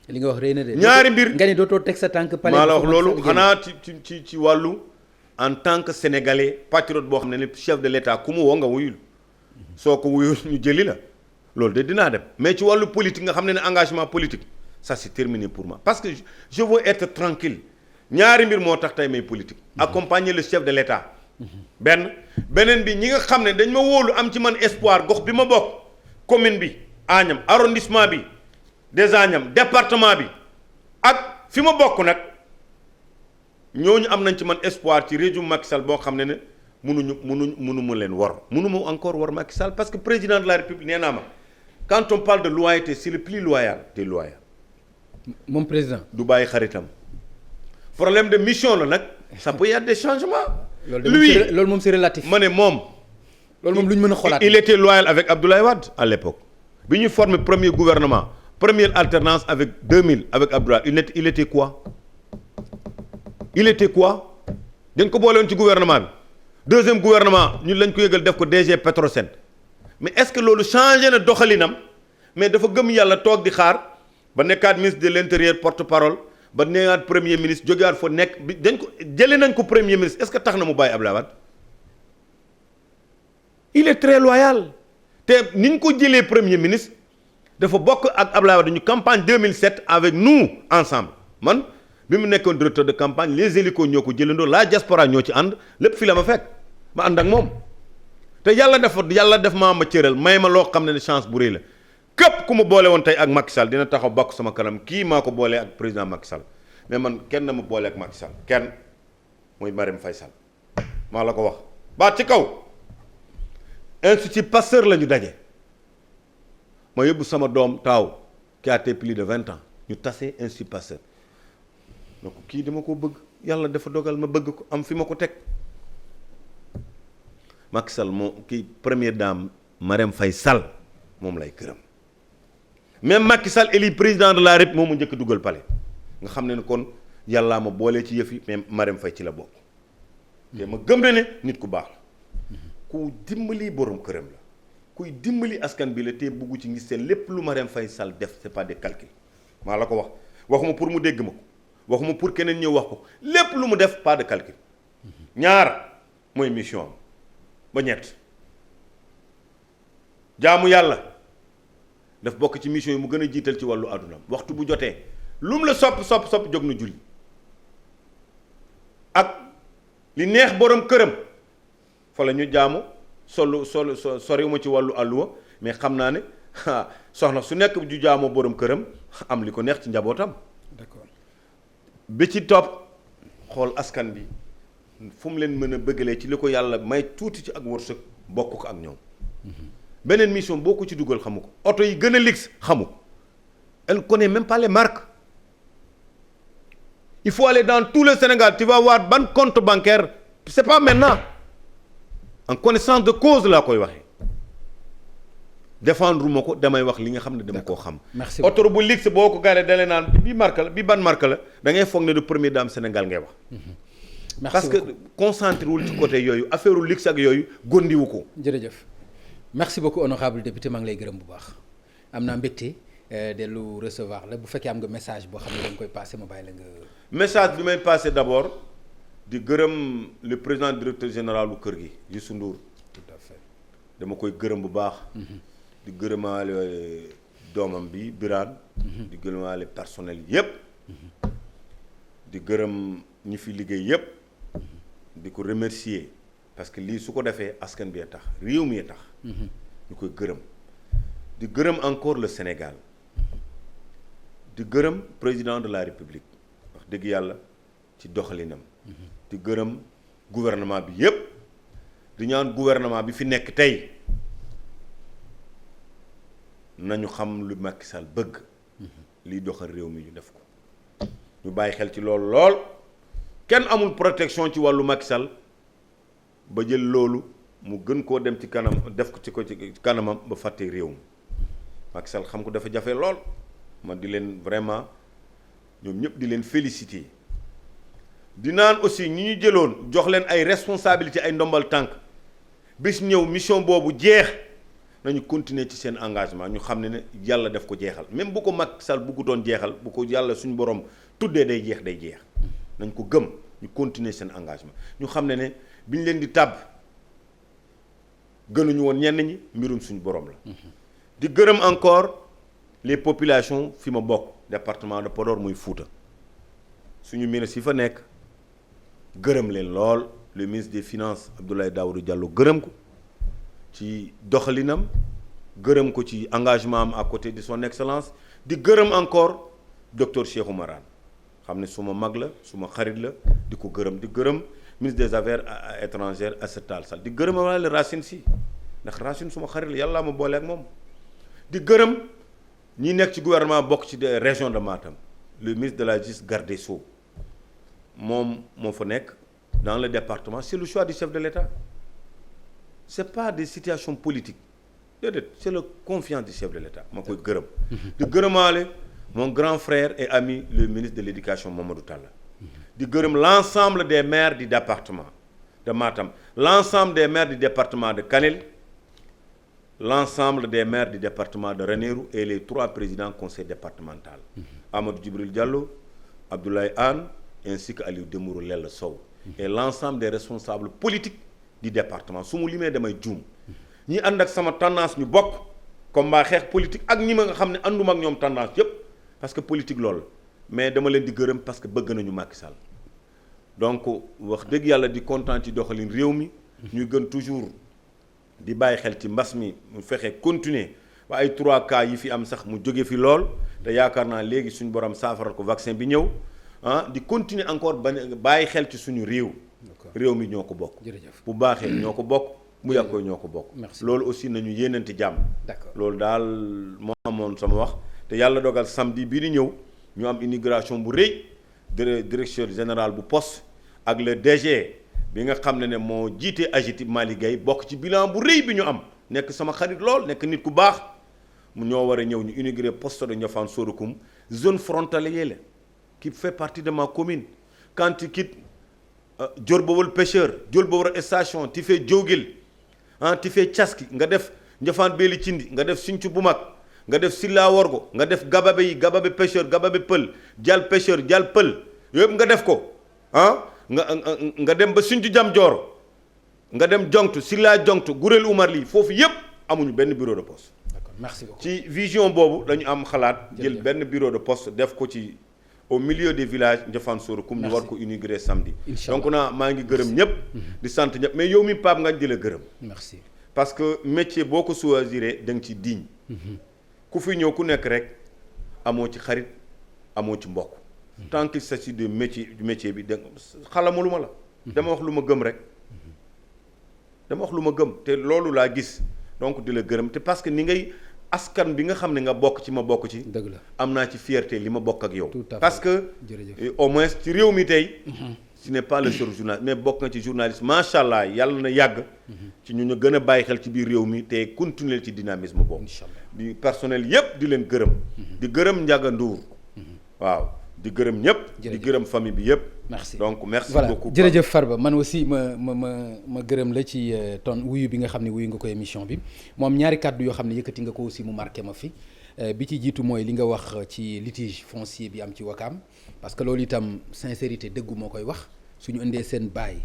li nga wax rëy na de. ñaari mbir nga ni dootoo teg sa tànk palais. maa la wax loolu xanaa ci wàllu en tant que sénégalais patriote boo xam ne chef de l'État ku mu woo nga wuyul soo ko wuyul ñu jëli la loolu de dinaa dem mais ci wàllu politique nga xam ne engagement politique. Ça c'est terminé pour moi parce que je veux être tranquille ñaari mbir moo tax tey may politique accompagner le chef de l'État beneen bi ñi nga xam ne dañ ma wóolu am ci man espoir gox bi ma bokk commune bi Agnam arrondissement bi des Agnam département bi ak fi ma bokk nag ñooñu am nañ ci man espoir ci régime Macky Sall boo xam ne mënu ma leen war mënuma encore war Macky Sall parce que président de la République nee naa ma quand on parle de loyauté c'est le plus loyal des loyaux moom président du bàyyi xaritam problème de mission la nag ça peut y avoir des changements. loolu moom c'est relatif. ma ne moom. loolu moom lu ñu mën a xoolaat. il était loyal avec Abdoulaye Wade à l'époque bi ñu formé premier gouvernement première alternance avec 2000 avec Abdoulaye il était quoi dañ ko boole woon ci gouvernement bi deuxième gouvernement ñun lañ ko yëgal def ko DG Petrosen mais est-ce que loolu changé na doxalinam mais dafa gëm yàlla toog di xaar. ba nekkaat ministre de l'intérieur porte-parole ba nekkaat premier ministre jógewaat fa nekk bi dañ ko jëlee nañ ko premier ministre est-ce que tax na mu bàyyi Abdoulaye Wade il est très loyal te ni ñu ko jëlee premier ministre dafa bokk ak Abdoulaye Wade ñu campagne 2007 avec nous ensemble man bi mu nekkoon directeur de campagne les hélicos ñoo ko jëlandoo la diaspora ñoo ci ànd lépp fi la ma fekk ma ànd ak moom te yàlla def maa ma cëral may ma loo xam ne chance bu rëy la. képp ku ma boole woon tey ak Macky Sall dina taxaw bakk sama kanam kii maa ko boolee ak président Macky Sall mais man kenn na ma boole ak Macky Sall kenn muy Marème Faye Sall maa la ko wax baat ci kaw institut Pasteur la ñu daje ma yóbbu sama doom taaw qui a été plus de 20 ans ñu tase institut Pasteur donc kii dama ko bëgg yàlla dafa dogal ma bëgg ko am fi ma ko teg Macky Sall moo kii première dame Marème Faye Sall moom lay gërëm même Macky Sall élu président de la République moom mu njëkk dugal palais nga xam ne kon yàllaa ma boolee ci yëf yi mais Marème Faye ci la bokk te ma gëm ne nit ku baax la ku dimbali borom këram la kuy dimbali askan bi la te bugg ci ngis seen lépp lu Marème Faye Sall def c'est pas des calculs maa la ko wax waxuma pour mu dégg ma ko waxuma pour keneen ñëw wax ko lépp lu mu def pas de calcul ñaar mooy mission am ba ñett jaamu yàlla daf bokk ci mission yi mu gën a jiital ci wàllu àdduna waxtu bu jotee lu mu la sopp jóg na julli ak li neex borom këram fa la ñu jaamu soriwuma ci wàllu àlluwa mais xam naa ne soxna su nekk ju jaamoo borom këram am li ko neex ci njabootam. d'accord bi ci topp xool askan bi fu mu leen mën a bëggalee ci li ko yàlla may tuuti ci ak wërsëg bokk ko ak ñoom. beneen mission boo ko ci dugal xamu ko oto yi gën a luxe xamu ko elle connaît même pas les marques. Il faut aller dans tout le Sénégal tu vas voir ban compte bancaire c'est pas maintenant en connaissance de cause laa koy waxee défendre ma ko damay wax li nga xam ne dama koo xam. merci oto bu luxe boo ko gaaree dalee naan bi marque la bi ban marque la da ngay foog ne de première dame Sénégal ngay wax. parce que concentré wul ci côté yooyu affaire u luxe ak yooyu gondiwu ko. jërëjëf merci beaucoup honorable député maa ngi lay gërëm bu baax am naa mbégte dellu recevoir la bu fekkee am nga message boo xam ne da nga koy passé ma bàyyi la nga. message bi may passé d'abord di gërëm le président directeur général bu kër gi Youssou Ndour. tout à fait dama koy gërëm bu baax. di gërëmaale doomam bi Birane. di gërëmaale personnel yépp di gërëm ñi fi liggéey yépp di ko remercier parce que lii su ko defee askan bi tax réew mi tax. ñu koy gërëm di gërëm encore le Sénégal di gërëm président de la République wax dëgg yàlla ci doxalinam. di gërëm gouvernement bi yépp di ñaan gouvernement bi fi nekk tey nañu xam lu Macky Sall bëgg. liy doxal réew mi ñu def ko ñu bàyyi xel ci loolu lool kenn amul protection ci wàllu Macky Sall ba jël loolu mu gën koo dem ci kanam def ko ci kanamam ba fàtte réew mi Macky Sall xam ko dafa jafe lool ma di leen vraiment ñoom ñëpp di leen féliciter di naan aussi ñi ñu jëloon jox leen ay responsabilité ay ndombal tànk bis ñëw mission boobu jeex nañu continuer ci seen engagement ñu xam ne yàlla def ko jeexal même bu ko Macky Sall bëggutoon jeexal bu ko yàlla suñu borom tuddee day jeex nañ ko gëm ñu continuer seen engagement ñu xam ne bi ñu leen di tàbb gënuñu woon ñenn ñi mbirum suñu borom la. di gërëm encore les populations fi ma bokk département de Podor muy Fouta suñu ministre yi fa nekk gërëm leen lool le ministre des finances Abdoulaye Daouda Diallo gërëm ko ci doxalinam gërëm ko ci engagement am à côté de son excellence di gërëm encore docteur Cheikh Oumar Anne xam ne suma mag la suma xarit la di ko gërëm di gërëm ministre des affaires étrangères Aïssata Tall Sall di gërëm wala Racine Sy ndax Racine suma xarit la yàlla ma boole ak moom di gërëm ñi nekk ci gouvernement bokk ci région de Matam le ministre de la justice garde des Sceaux moom moo fa nekk dans le département c'est le choix du chef de l'État c'est pas des situations politiques déedéet c'est la confiance du chef de l'État ma koy gërëm di gërëmaale mon grand frère et ami le ministre de l'éducation Mamadou Talla di gërëm l'ensemble des maires du département de Matam l'ensemble des maires du département de Kanel l'ensemble des maires du département de Ranérou et les 3 présidents conseil départemental Amadou Djibril Diallo Abdoulaye Anne ainsi que Aliou Dembourou Lella Sow et l'ensemble des responsables politiques du département su mu limee damay juum ñi ànd ak sama tendance ñu bokk combat xeex politique ak ñi ma nga xam ne ànduma ak ñoom tendance yépp parce que politique loolu mais dama leen di gërëm parce que bëgg nañu Macky Sall donc wax dëgg yàlla di kontaan ci doxalin réew mi ñuy gën toujours di bàyyi xel ci mbas mi mu fexe continuer ba ay 3 cas yi fi am sax mu jóge fi lool te yaakaar naa léegi suñu borom saafaral ko vaccin bi ñëw di continuer encore ba bàyyi xel ci suñu réew mi ñoo ko bokk bu baaxee ñoo ko bokk bu yàqoo ñoo ko bokk loolu aussi nañu yéenante jàmm loolu daal moo amoon sama wax te yàlla dogal samedi bii di ñëw ñu am inauguration bu rëy directeur général bu poste ak le DG bi nga xam ne moo jiite AGETIP Malick Gueye bokk ci bilan bu rëy bi ñu am nekk sama xarit lool nekk nit ku baax mu ñoo war a ñëw ñu inaugurer poste de Ndiaffane Sorokoum zone frontalière la qui fait partie de ma commune quand tu quittes Diol Bawol pêcheur Diol Bawol station tu fais Diogil tu fais Thiaski nga def Ndiaffane Béli Cindi nga def Sinthiou bu mag nga def Silla Worgo nga def Gababe yi Gababe pêcheur Gababe pël Dial pêcheur Dial pël yooyu nga def ko nga dem ba Sinthiou Jam Joor nga dem Joŋtu Silla Joŋtu Gurel Umar lii foofu yépp amuñu benn bureau de poste. D'accord, merci beaucoup. ci vision boobu dañu am xalaat jël benn bureau de poste def ko ci au milieu des villages Ndiaffane Sorokoum ñu war ko inaugurer samedi. Inch'Allah. Donc maa ngi gërëm ñëpp. di sant ñëpp mais yow mi Pape Ngagne di la gërëm. merci parce que métier boo ko choisiree da nga ci digne. ku fi ñëw ku nekk rek amoo ci xarit amoo ci mbokk. tant qu'il s'agit de métier bi da xalamu lu ma la. dama wax lu ma gëm rek. dama wax lu ma gëm te loolu laa gis donc di la gërëm te parce que ni ngay askan bi nga xam ne nga bokk ci ma bokk ci. dëgg la am naa ci fierté li ma bokk ak yow. Tout à fait. parce que au moins ci réew mi tey. ce n'est pas le seul journaliste mais bokk nga ci journaliste macha allah yàlla na yàgg. ci ñu gën a bàyyi xel ci biir réew mi te continuer ci dynamisme boobu. incha allah di personnel yëpp di leen gërëm. di gërëm Ndiaga Ndour. waaw di gërëm ñëpp. di gërëm famille bi yëpp. merci donc merci voilà. beaucoup. jërëjëf Farba man aussi ma gërëm la ci ton wuyu bi nga xam ne wuyu nga ko émission bi moom ñaari kàddu yoo xam ne yëkkati nga ko aussi mu marqué ma fi bi ci jiitu mooy li nga wax ci litige foncier bi am ci Wakaam parce que loolu itam sincérité dëggu moo koy wax suñu indee seen baay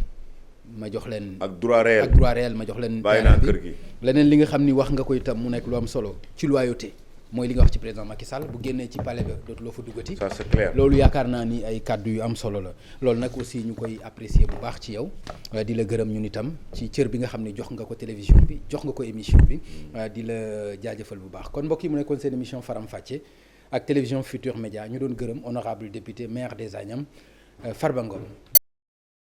ma jox leen. ak droit réel ma jox leen. bàyyi naa kër gi leneen li nga xam ni wax nga ko itam mu nekk lu am solo ci loyauté. mooy li nga wax ci président Macky Sall bu génnee ci palais ba dootuloo fa duggati. ça c'est clair loolu yaakaar naa ni ay kàddu yu am solo la loolu nag aussi ñu koy apprécier bu baax ci yow di la gërëm ñun itam ci cër bi nga xam ne jox nga ko télévision bi jox nga ko émission bi di la jaajëfal bu baax kon mbokk yi mu nekkoon seen émission Faram Facce ak télévision Futur Média ñu doon gërëm honorable député maire des Agnam Farba Ngom